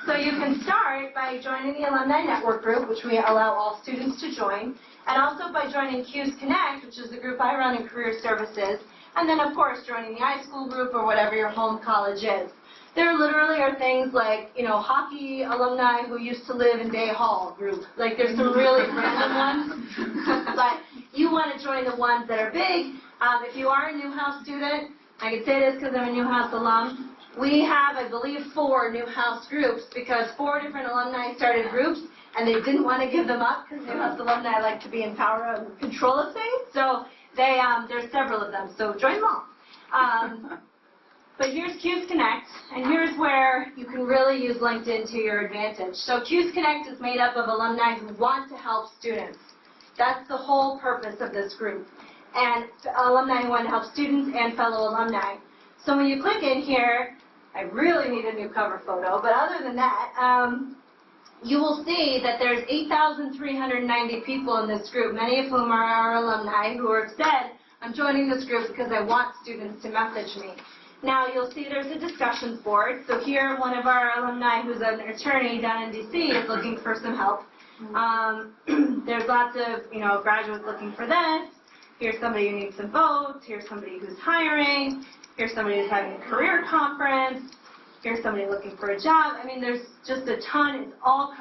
[SPEAKER 2] So you can start by joining the Alumni Network group, which we allow all students to join, and also by joining Q's Connect, which is the group I run in Career Services, and then, of course, joining the iSchool group or whatever your home college is. There literally are things like, hockey alumni who used to live in Day Hall group. Like, there's some really random ones. But you want to join the ones that are big. If you are a Newhouse student, I can say this because I'm a Newhouse alum, we have, I believe, 4 Newhouse groups, because 4 different alumni started groups, and they didn't want to give them up because Newhouse alumni like to be in power and control of things. So there's several of them. So join them all. But here's Q's Connect, and here's where you can really use LinkedIn to your advantage. So Q's Connect is made up of alumni who want to help students. That's the whole purpose of this group. And alumni who want to help students and fellow alumni. So when you click in here, I really need a new cover photo, but other than that, you will see that there's 8,390 people in this group, many of whom are our alumni who have said, I'm joining this group because I want students to message me. Now, you'll see there's a discussions board. So here, one of our alumni who's an attorney down in D.C. is looking for some help. There's lots of, graduates looking for this. Here's somebody who needs some votes. Here's somebody who's hiring. Here's somebody who's having a career conference. Here's somebody looking for a job. I mean, there's just a ton. It's all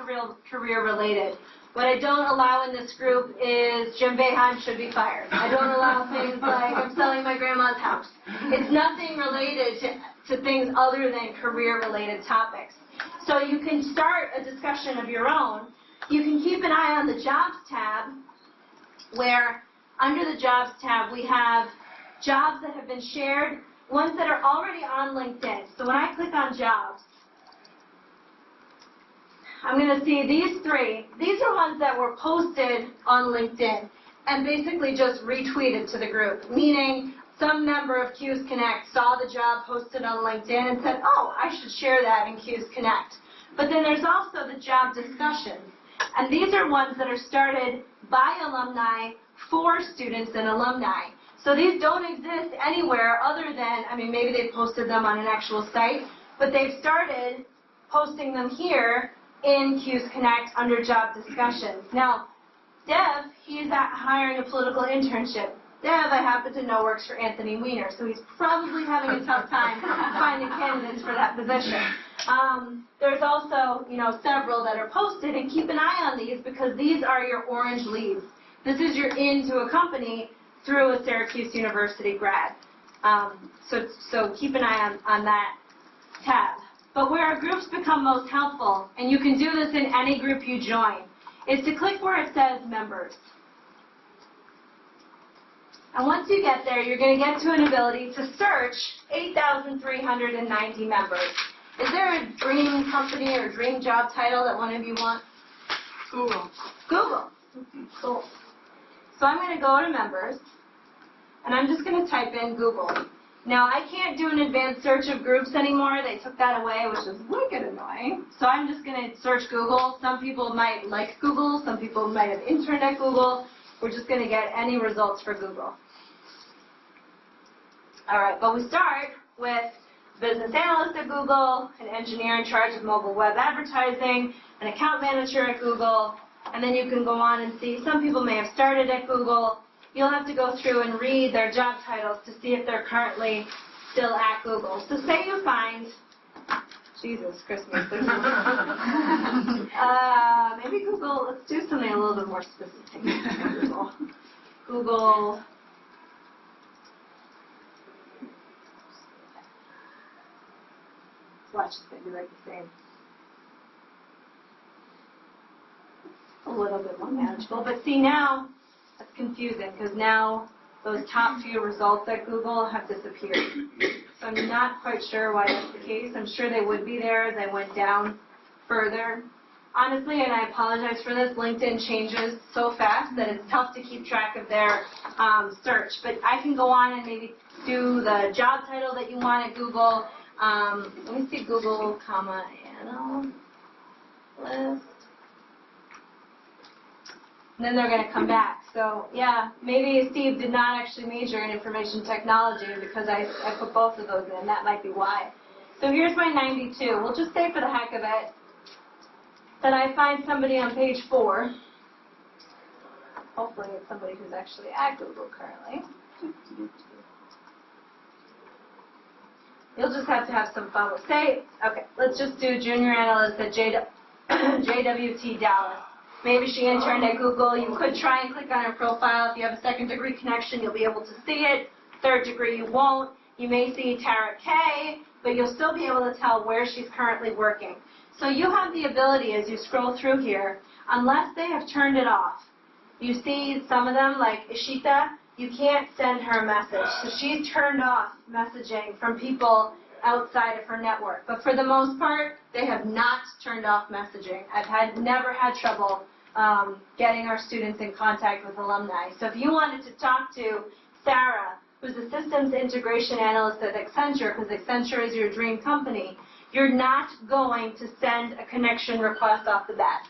[SPEAKER 2] career related. What I don't allow in this group is Jim Boeheim should be fired. I don't allow things like I'm selling my grandma's house. It's nothing related to things other than career-related topics. So you can start a discussion of your own. You can keep an eye on the Jobs tab, where under the Jobs tab we have jobs that have been shared, ones that are already on LinkedIn. So when I click on Jobs, I'm going to see these 3. These are ones that were posted on LinkedIn and basically just retweeted to the group, meaning some member of Q's Connect saw the job posted on LinkedIn and said, oh, I should share that in Q's Connect. But then there's also the job discussions, and these are ones that are started by alumni for students and alumni. So these don't exist anywhere other than, maybe they posted them on an actual site, but they've started posting them here in Q's Connect under job discussions. Now, Dev, he's hiring a political internship. Dev, I happen to know, works for Anthony Weiner, so he's probably having a tough time finding candidates for that position. There's also, several that are posted, and keep an eye on these because these are your orange leads. This is your into a company through a Syracuse University grad. So keep an eye on that tab. But where our groups become most helpful, and you can do this in any group you join, is to click where it says members. And once you get there, you're going to get to an ability to search 8,390 members. Is there a dream company or dream job title that one of you wants?
[SPEAKER 6] Google.
[SPEAKER 2] Google. Cool. So I'm going to go to members, and I'm just going to type in Google. Now, I can't do an advanced search of groups anymore. They took that away, which is wicked annoying. So I'm just going to search Google. Some people might like Google. Some people might have internet Google. We're just going to get any results for Google. All right, but we start with business analyst at Google, an engineer in charge of mobile web advertising, an account manager at Google, and then you can go on and see some people may have started at Google. You'll have to go through and read their job titles to see if they're currently still at Google. So say you find, Jesus Christmas, maybe Google, let's do something a little bit more specific. Google. Watch, it's going to be like the same. A little bit more manageable. But see now, that's confusing because now those top few results at Google have disappeared. So I'm not quite sure why that's the case. I'm sure they would be there as I went down further. Honestly, and I apologize for this, LinkedIn changes so fast that it's tough to keep track of their search. But I can go on and maybe do the job title that you want at Google. Let me see Google, analyst. And then they're going to come back. So, yeah, maybe Steve did not actually major in information technology because I put both of those in. That might be why. So here's my 92. We'll just say for the heck of it that I find somebody on page 4. Hopefully it's somebody who's actually at Google currently. You'll just have to have some fun with. Say, okay, let's just do junior analyst at JWT Dallas. Maybe she interned at Google. You could try and click on her profile. If you have a second degree connection, you'll be able to see it. Third degree, you won't. You may see Tara K, but you'll still be able to tell where she's currently working. So you have the ability, as you scroll through here, unless they have turned it off. You see some of them, like Ishita, you can't send her a message. So she's turned off messaging from people outside of her network. But for the most part, they have not turned off messaging. I've never had trouble getting our students in contact with alumni. So if you wanted to talk to Sarah, who's a systems integration analyst at Accenture, because Accenture is your dream company, you're not going to send a connection request off the bat.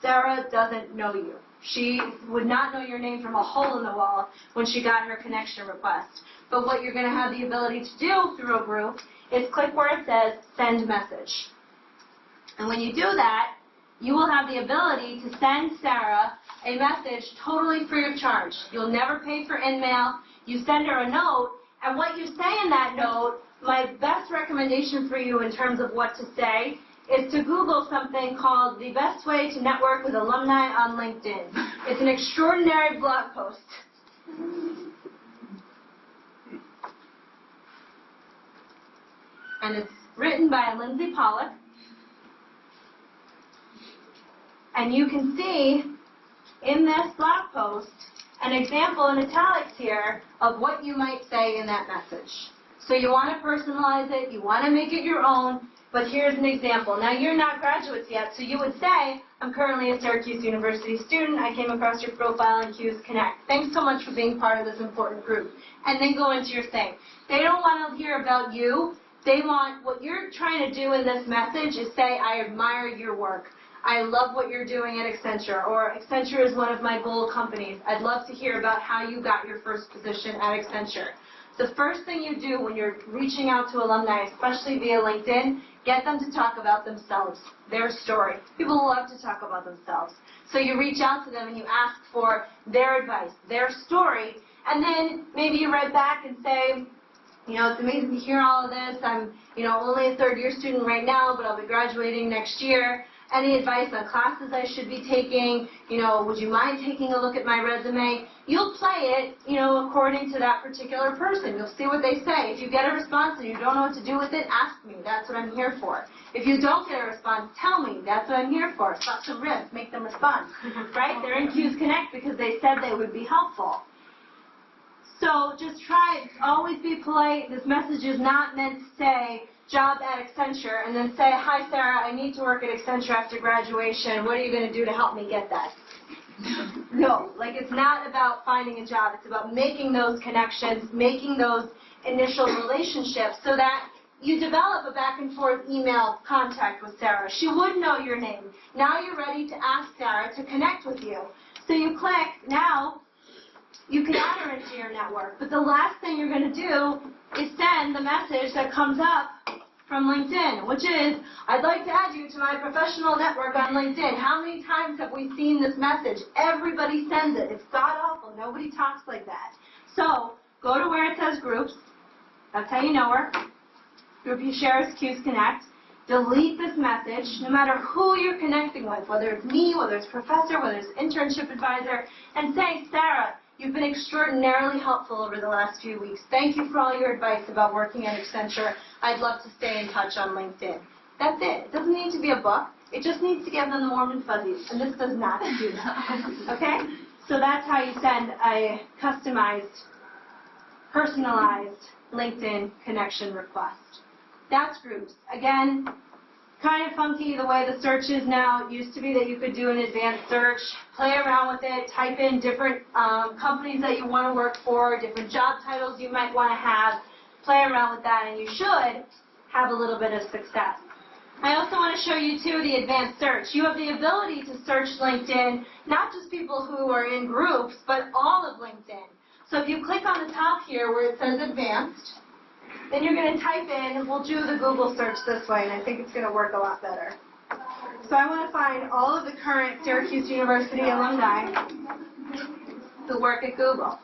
[SPEAKER 2] Sarah doesn't know you. She would not know your name from a hole in the wall when she got her connection request. But what you're going to have the ability to do through a group is click where it says send message. And when you do that, you will have the ability to send Sarah a message totally free of charge. You'll never pay for InMail. You send her a note, and what you say in that note, my best recommendation for you in terms of what to say is to Google something called The Best Way to Network with Alumni on LinkedIn. It's an extraordinary blog post. And it's written by Lindsay Pollock. And you can see in this blog post an example in italics here of what you might say in that message. So you want to personalize it, you want to make it your own, but here's an example. Now you're not graduates yet, so you would say, I'm currently a Syracuse University student, I came across your profile in Q's Connect. Thanks so much for being part of this important group. And then go into your thing. They don't want to hear about you. They want, what you're trying to do in this message is say, I admire your work. I love what you're doing at Accenture, or Accenture is one of my goal companies. I'd love to hear about how you got your first position at Accenture. The first thing you do when you're reaching out to alumni, especially via LinkedIn, get them to talk about themselves, their story. People love to talk about themselves. So you reach out to them and you ask for their advice, their story, and then maybe you write back and say, you know, it's amazing to hear all of this. I'm, only a third-year student right now, but I'll be graduating next year. any advice on classes I should be taking, would you mind taking a look at my resume? You'll play it, according to that particular person. You'll see what they say. If you get a response and you don't know what to do with it, ask me. That's what I'm here for. If you don't get a response, tell me. That's what I'm here for. Suck some ribs, make them respond. Right? They're in Q's Connect because they said they would be helpful. So just try, always be polite. This message is not meant to say, job at Accenture, and then say, hi Sarah, I need to work at Accenture after graduation. What are you going to do to help me get that? No, it's not about finding a job. It's about making those connections, making those initial relationships so that you develop a back and forth email contact with Sarah. She would know your name. Now you're ready to ask Sarah to connect with you. So you click, now you can add her into your network. But the last thing you're going to do is send the message that comes up from LinkedIn, which is, I'd like to add you to my professional network on LinkedIn. How many times have we seen this message? Everybody sends it. It's god-awful. Nobody talks like that. So go to where it says groups. That's how you know her. Group you share is Q's Connect. Delete this message, no matter who you're connecting with, whether it's me, whether it's professor, whether it's internship advisor, and say, Sarah, you've been extraordinarily helpful over the last few weeks. Thank you for all your advice about working at Accenture. I'd love to stay in touch on LinkedIn. That's it. It doesn't need to be a book. It just needs to give them the warm and fuzzies, and this does not do that. Okay? So that's how you send a customized, personalized LinkedIn connection request. That's groups. Again, kind of funky the way the search is now. It used to be that you could do an advanced search, play around with it, type in different companies that you want to work for, different job titles you might want to have, play around with that, and you should have a little bit of success. I also want to show you, too, the advanced search. You have the ability to search LinkedIn, not just people who are in groups, but all of LinkedIn. So if you click on the top here where it says advanced, then you're going to type in, we'll do the Google search this way, and I think it's going to work a lot better. So I want to find all of the current Syracuse University alumni who work at Google.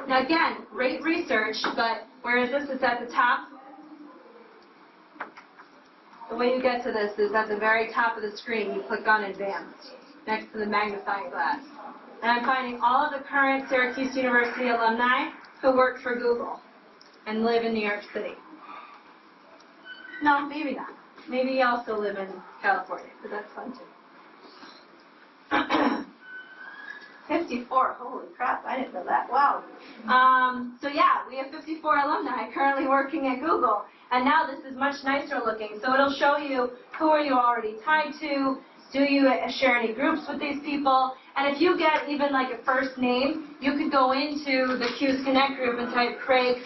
[SPEAKER 2] Now again, great research, but where is this? It's at the top. The way you get to this is at the very top of the screen. You click on Advanced, next to the magnifying glass. And I'm finding all of the current Syracuse University alumni who work for Google and live in New York City. No, maybe not. Maybe you also live in California, but that's fun too. 54, holy crap, I didn't know that, wow. So yeah, we have 54 alumni currently working at Google, and now this is much nicer looking. So it'll show you who are you already tied to, do you share any groups with these people, and if you get even like a first name, you could go into the Q's Connect group and type Craig,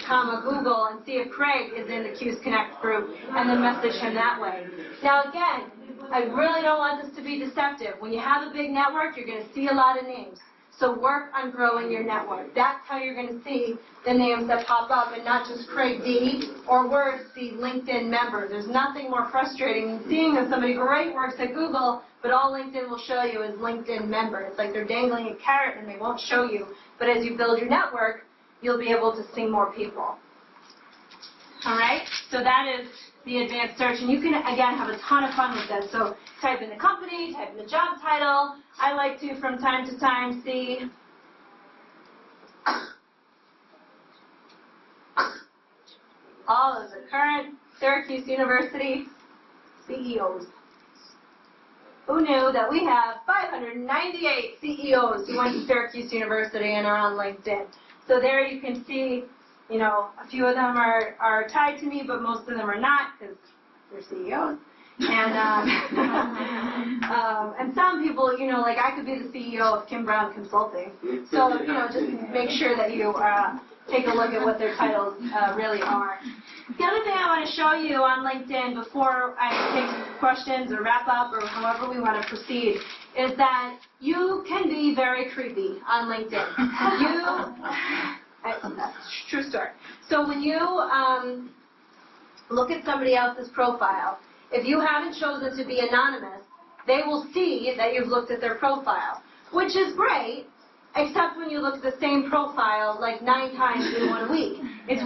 [SPEAKER 2] Google, and see if Craig is in the Q's Connect group, and then message him that way. Now again, I really don't want this to be deceptive. When you have a big network, you're going to see a lot of names. So work on growing your network. That's how you're going to see the names that pop up, and not just Craig D, or worse, the LinkedIn member. There's nothing more frustrating than seeing that somebody great works at Google, but all LinkedIn will show you is LinkedIn member. It's like they're dangling a carrot and they won't show you. But as you build your network, you'll be able to see more people. All right? So that is the advanced search. And you can, again, have a ton of fun with this. So type in the company, type in the job title. I like to, from time to time, see all of the current Syracuse University CEOs. Who knew that we have 598 CEOs who went to Syracuse University and are on LinkedIn? So there you can see, a few of them are tied to me, but most of them are not because they're CEOs. And and some people, like I could be the CEO of Kim Brown Consulting. So, just make sure that you take a look at what their titles really are. The other thing I want to show you on LinkedIn before I take questions or wrap up or however we want to proceed is that you can be very creepy on LinkedIn. True story. So when you look at somebody else's profile, if you haven't chosen to be anonymous, they will see that you've looked at their profile, which is great, except when you look at the same profile like 9 times in 1 week. It's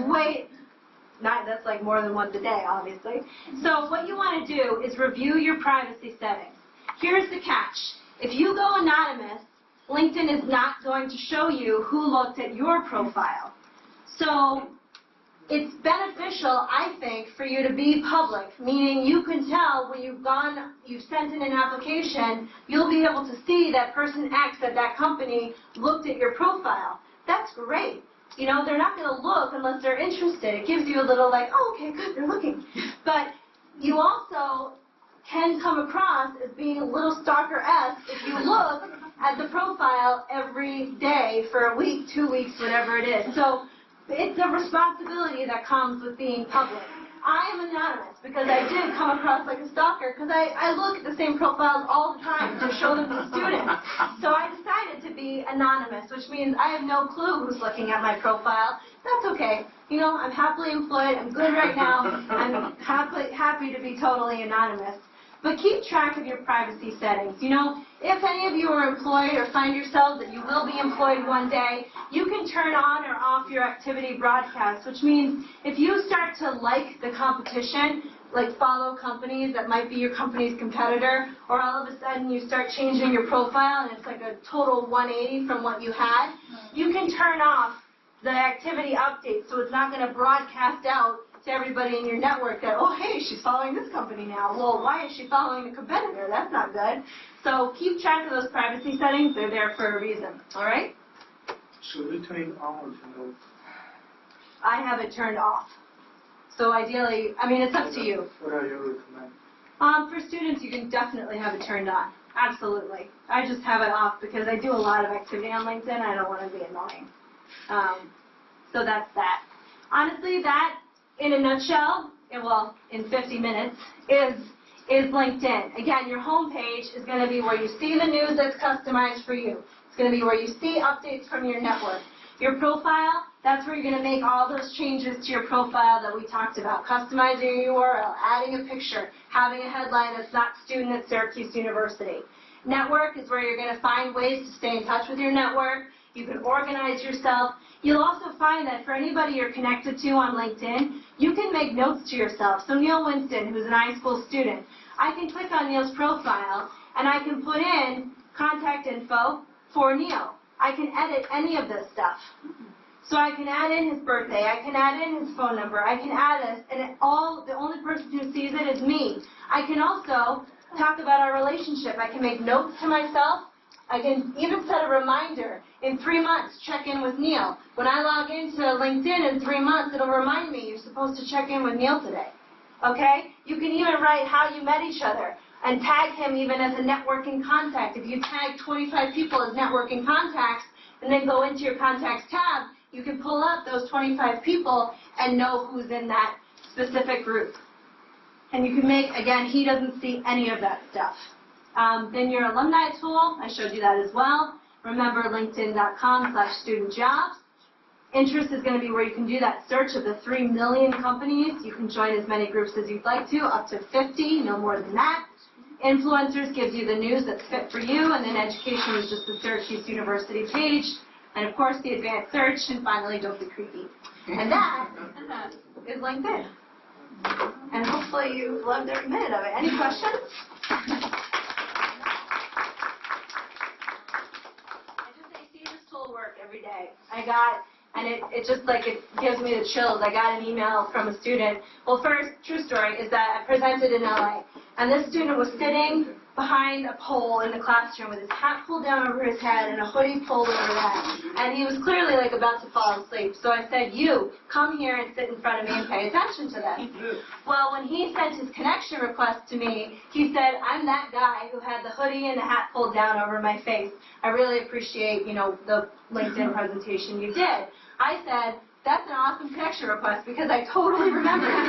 [SPEAKER 2] that's like more than once a day, obviously. So what you want to do is review your privacy settings. here's the catch. If you go anonymous, LinkedIn is not going to show you who looked at your profile. So it's beneficial, I think, for you to be public, meaning you can tell when you've sent in an application, you'll be able to see that person X at that company looked at your profile. That's great. You know, they're not going to look unless they're interested. It gives you a little like, oh, okay, good, they're looking. But you also can come across as being a little stalker-esque if you look at the profile every day for a week, 2 weeks, whatever it is. So it's a responsibility that comes with being public. I am anonymous because I did come across like a stalker because I look at the same profiles all the time to show them to students. So I decided to be anonymous, which means I have no clue who's looking at my profile. That's okay. You know, I'm happily employed. I'm good right now. I'm happy to be totally anonymous. But keep track of your privacy settings. You know, if any of you are employed or find yourselves that you will be employed one day, you can turn on or off your activity broadcast, which means if you start to like the competition, like follow companies that might be your company's competitor, or all of a sudden you start changing your profile and it's like a total 180 from what you had, you can turn off the activity update so it's not going to broadcast out to everybody in your network that, oh, hey, she's following this company now. Well, why is she following the competitor? That's not good. So keep track of those privacy settings. They're there for a reason. All right?
[SPEAKER 4] Should we turn it on or turn it off?
[SPEAKER 2] I have it turned off. So ideally, I mean, it's up to you.
[SPEAKER 4] What are you recommend?
[SPEAKER 2] For students, you can definitely have it turned on. Absolutely. I just have it off because I do a lot of activity on LinkedIn. I don't want to be annoying. So that's that. Honestly, that, in a nutshell, in 50 minutes, is LinkedIn. Again, your home page is going to be where you see the news that's customized for you. It's going to be where you see updates from your network. Your profile, that's where you're going to make all those changes to your profile that we talked about. Customizing your URL, adding a picture, having a headline that's not student at Syracuse University. Network is where you're going to find ways to stay in touch with your network. You can organize yourself. You'll also find that for anybody you're connected to on LinkedIn, you can make notes to yourself. So Neil Winston, who's an iSchool student, I can click on Neil's profile and I can put in contact info for Neil. I can edit any of this stuff. So I can add in his birthday, I can add in his phone number, I can add this, and the only person who sees it is me. I can also talk about our relationship. I can make notes to myself. I can even set a reminder. In 3 months, check in with Neil. When I log into LinkedIn in 3 months, it'll remind me you're supposed to check in with Neil today. Okay? You can even write how you met each other and tag him even as a networking contact. If you tag 25 people as networking contacts and then go into your contacts tab, you can pull up those 25 people and know who's in that specific group. And you can make, again, he doesn't see any of that stuff. Then your alumni tool, I showed you that as well. Remember linkedin.com/studentjobs. Interest is going to be where you can do that search of the 3 million companies. You can join as many groups as you'd like to, up to 50, no more than that. Influencers gives you the news that's fit for you, and then education is just the Syracuse University page. And of course the advanced search, and finally don't be creepy. And that is LinkedIn. And hopefully you loved every minute of it. Any questions? Work every day. It just like it gives me the chills. I got an email from a student. Well, first, true story, is that I presented in LA, and this student was sitting behind a pole in the classroom with his hat pulled down over his head and a hoodie pulled over that, and he was clearly like about to fall asleep. So I said, you, come here and sit in front of me and pay attention to this. Well, when he sent his connection request to me, he said, I'm that guy who had the hoodie and the hat pulled down over my face. I really appreciate, the LinkedIn presentation you did. I said, that's an awesome connection request because I totally remember it. So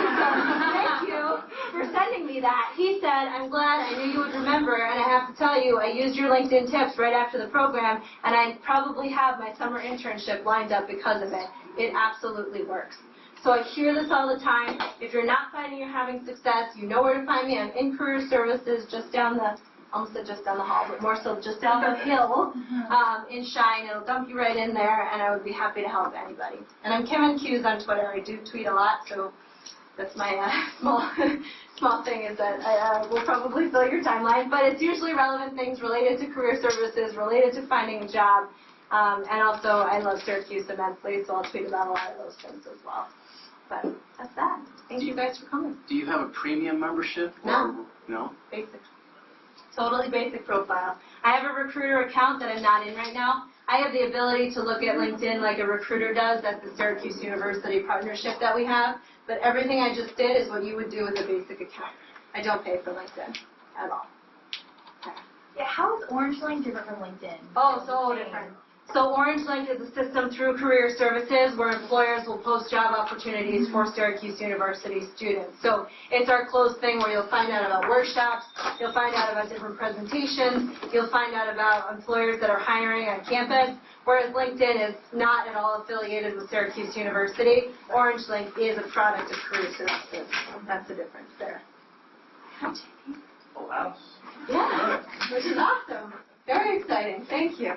[SPEAKER 2] thank you for sending me that. He said, I'm glad, I knew you would remember, and I have to tell you, I used your LinkedIn tips right after the program, and I probably have my summer internship lined up because of it. It absolutely works. So I hear this all the time. If you're not finding you're having success, you know where to find me. I'm in Career Services just down the almost said just down the hall, but more so just down the hill in Shine. It'll dump you right in there, and I would be happy to help anybody. And I'm Kim and Q's on Twitter. I do tweet a lot, so that's my small small thing is that I will probably fill your timeline, but it's usually relevant things related to career services, related to finding a job, and also I love Syracuse immensely, so I'll tweet about a lot of those things as well. But that's that. Thank you guys for coming.
[SPEAKER 3] Do you have a premium membership?
[SPEAKER 2] No.
[SPEAKER 3] No?
[SPEAKER 2] Basic. Totally basic profile. I have a recruiter account that I'm not in right now. I have the ability to look at LinkedIn like a recruiter does. That's the Syracuse University partnership that we have. But everything I just did is what you would do with a basic account. I don't pay for LinkedIn at all.
[SPEAKER 7] Yeah, how is Orange Link different from LinkedIn?
[SPEAKER 2] Oh, so different. So Orange Link is a system through career services where employers will post job opportunities for Syracuse University students. So it's our closed thing where you'll find out about workshops, you'll find out about different presentations, you'll find out about employers that are hiring on campus, whereas LinkedIn is not at all affiliated with Syracuse University. Orange Link is a product of career services. That's the difference there.
[SPEAKER 3] Full house.
[SPEAKER 2] Yeah, which is awesome. Very exciting. Thank you.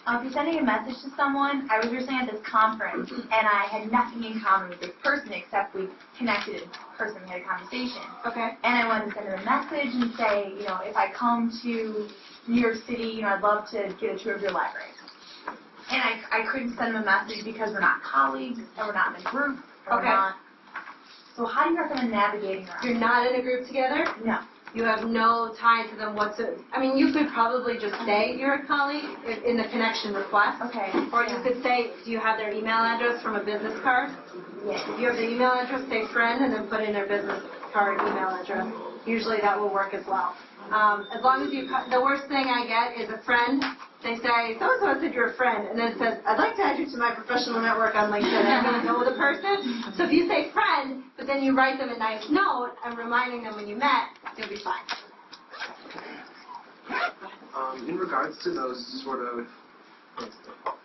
[SPEAKER 7] If you're sending a message to someone, I was recently at this conference, and I had nothing in common with this person except we connected in person, we had a conversation.
[SPEAKER 2] Okay.
[SPEAKER 7] And I wanted to send her a message and say, you know, if I come to New York City, you know, I'd love to get a tour of your library. And I couldn't send him a message because we're not colleagues, and we're not in a group, or
[SPEAKER 2] Okay.
[SPEAKER 7] we're not. So how do you recommend navigating around?
[SPEAKER 2] You're not in a group together?
[SPEAKER 7] No.
[SPEAKER 2] You have no tie to them whatsoever. I mean, you could probably just say you're a colleague in the connection request.
[SPEAKER 7] Okay.
[SPEAKER 2] Or you could say, do you have their email address from a business card?
[SPEAKER 7] Yes.
[SPEAKER 2] If you have the email address, say friend, and then put in their business card email address. Usually that will work as well. As long as you, the worst thing I get is a friend. They say, so-and-so said you're a friend, and then it says, I'd like to add you to my professional network on LinkedIn. I don't know the person. So if you say friend, but then you write them a nice note, and reminding them when you met, you'll be fine.
[SPEAKER 5] In regards to those sort of,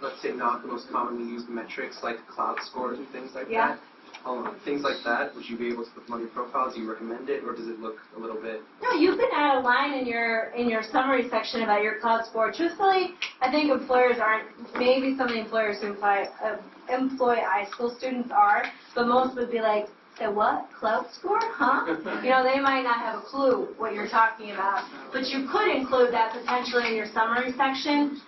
[SPEAKER 5] let's say not the most commonly used metrics like cloud scores and things like
[SPEAKER 2] Yeah.
[SPEAKER 5] that, things like that, would you be able to put them on your profile? Do you recommend it, or does it look a little bit?
[SPEAKER 2] No, you can add a line in your summary section about your cloud score. Truthfully, I think employers aren't, maybe some of the employers who employ iSchool students are, but most would be like, say what? Cloud score? Huh? You know, they might not have a clue what you're talking about. But you could include that potentially in your summary section.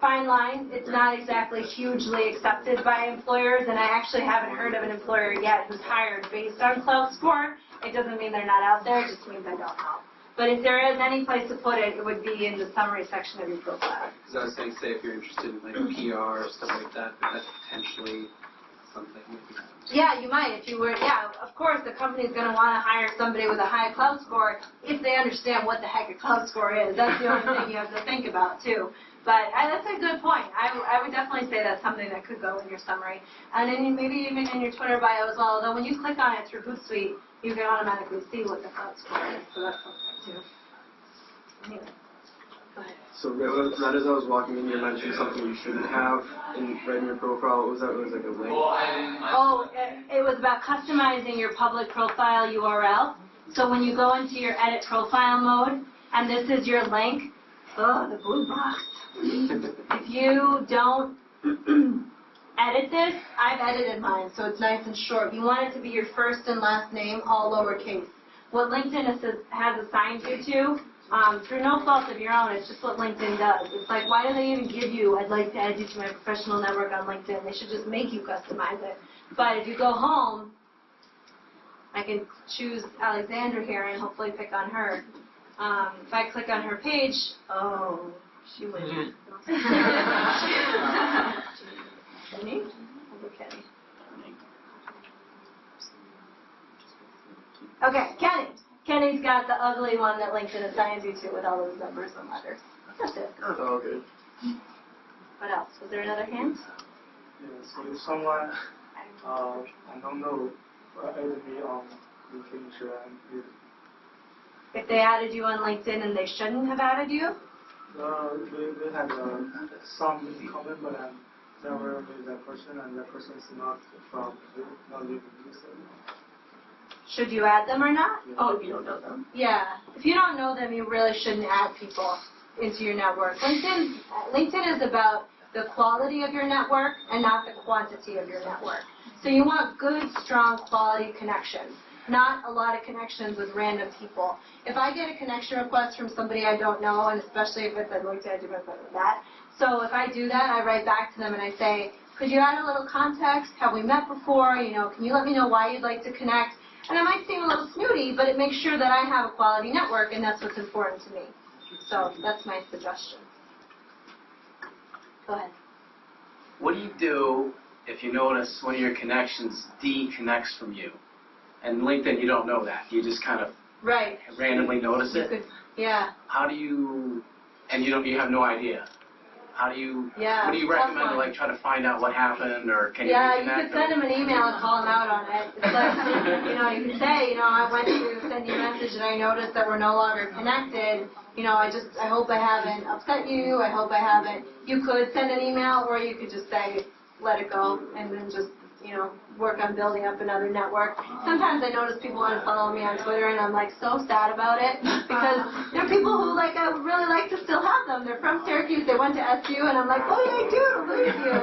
[SPEAKER 2] Fine line. It's not exactly hugely accepted by employers, and I actually haven't heard of an employer yet who's hired based on cloud score. It doesn't mean they're not out there. It just means I don't know. But if there is any place to put it, it would be in the summary section of your profile.
[SPEAKER 5] Because I was saying, say if you're interested in like PR or stuff like that, that's potentially something.
[SPEAKER 2] Yeah, you might. If you were, yeah, of course, the company's going to want to hire somebody with a high cloud score if they understand what the heck a cloud score is. That's the only thing you have to think about, too. But that's a good point. I would definitely say that's something that could go in your summary. And then maybe even in your Twitter bio as well, although when you click on it through Hootsuite, you can automatically see what the cloud score is. So that's something, too. Anyway, go ahead.
[SPEAKER 8] So right as I was walking in, you mentioned something you shouldn't have right in your profile. What was that? It was like a link.
[SPEAKER 2] Oh, it was about customizing your public profile URL. So when you go into your edit profile mode, and this is your link, oh, the blue box. If you don't edit this, I've edited mine, so it's nice and short. You want it to be your first and last name, all lowercase. What LinkedIn has assigned you to, through no fault of your own, it's just what LinkedIn does. It's like, why do they even give you, I'd like to add you to my professional network on LinkedIn? They should just make you customize it. But if you go home, I can choose Alexandra here and hopefully pick on her. If I click on her page, oh, she wins. Kenny? Kenny. Okay, Kenny. Kenny's got the ugly one that LinkedIn assigns you to with all those numbers and letters. That's it.
[SPEAKER 8] Oh, okay.
[SPEAKER 2] What else? Was there another hint?
[SPEAKER 4] Yeah, so if someone I don't know added me on LinkedIn, should I?
[SPEAKER 2] If they added you on LinkedIn and they shouldn't have added you?
[SPEAKER 4] We had some in common, but I never met that person, and that person is not living in this area.
[SPEAKER 2] Should you add them or not?
[SPEAKER 4] Yeah.
[SPEAKER 2] Oh, if you don't know them. Yeah. If you don't know them, you really shouldn't add people into your network. LinkedIn is about the quality of your network and not the quantity of your network. So you want good, strong, quality connections, not a lot of connections with random people. If I get a connection request from somebody I don't know, and especially if it's LinkedIn, I do my with that. So if I do that, I write back to them and I say, could you add a little context? Have we met before? Can you let me know why you'd like to connect? And it might seem a little snooty, but it makes sure that I have a quality network, and that's what's important to me. So that's my suggestion. Go ahead.
[SPEAKER 3] What do you do if you notice one of your connections deconnects from you? And LinkedIn, you don't know that. You just kind of randomly notice it.
[SPEAKER 2] Yeah.
[SPEAKER 3] How do you, and you have no idea. How do you, what do you recommend to like try to find out what happened, or can you reconnect?
[SPEAKER 2] Yeah, you could send them an email and call them out on it. It's like, you could say, I went to send you a message and I noticed that we're no longer connected. I hope I haven't upset you. I hope I haven't. You could send an email, or you could just say, let it go, and then just, work on building up another network. Sometimes I notice people want to follow me on Twitter, and I'm like so sad about it, because there are people who I would really like to still have them. They're from Syracuse, they went to SU, and I'm like, what did I do to lose you?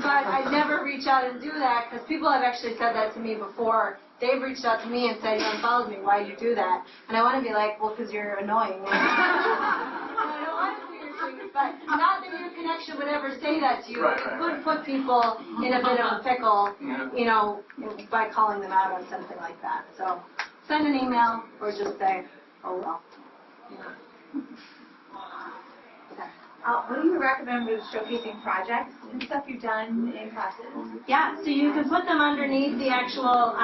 [SPEAKER 2] But I never reach out and do that, because people have actually said that to me before. They've reached out to me and said, you unfollowed me, why did you do that? And I want to be like, well, because you're annoying. I don't want to do your things, but not that your connection would ever say that to you. It could put people in a bit of a pickle, by calling them out on something like that. So send an email or just say, oh well.
[SPEAKER 7] What do you recommend with showcasing projects and stuff you've done in classes?
[SPEAKER 2] Yeah, so you can put them underneath the actual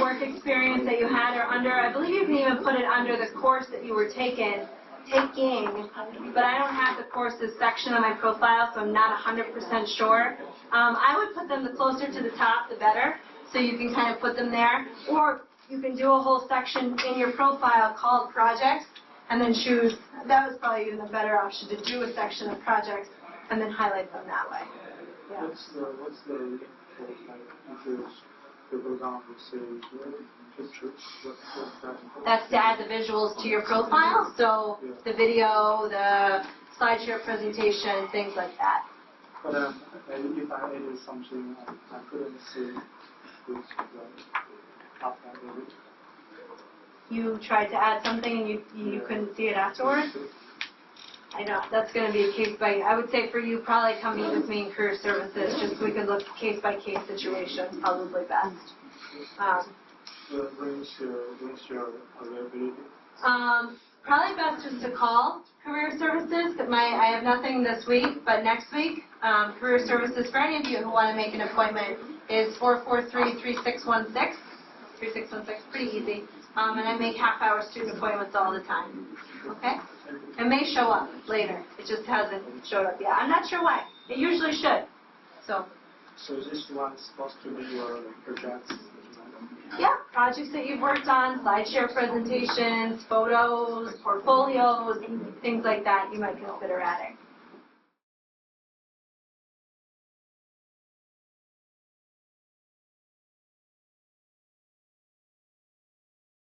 [SPEAKER 2] work experience that you had, or under, I believe you can even put it under the course that you were taking, but I don't have the courses section on my profile, so I'm not 100% sure. I would put them the closer to the top, the better, so you can kind of put them there. Or you can do a whole section in your profile called projects, and then choose, that was probably even a better option, to do a section of projects and then highlight them that way. Yeah.
[SPEAKER 4] What's the link for, if you go down and say pictures, what's that?
[SPEAKER 2] That's to add the visuals to your profile, so the video, the slideshare presentation, things like that.
[SPEAKER 4] But if I edit something, I couldn't see this after I edit.
[SPEAKER 2] You tried to add something and you couldn't see it afterwards? I know, that's going to be a case by, I would say for you, probably come meet with me in career services, just so we could look case by case situations, probably best.
[SPEAKER 4] When's your availability?
[SPEAKER 2] Probably best just to call career services, because I have nothing this week, but next week, career services, for any of you who want to make an appointment, is 443-3616. 3616, pretty easy. And I make half-hour student appointments all the time. Okay? It may show up later. It just hasn't showed up yet. I'm not sure why. It usually should. So
[SPEAKER 4] this one's supposed to be your projects?
[SPEAKER 2] Yeah, projects that you've worked on, slideshare presentations, photos, portfolios, things like that you might consider adding.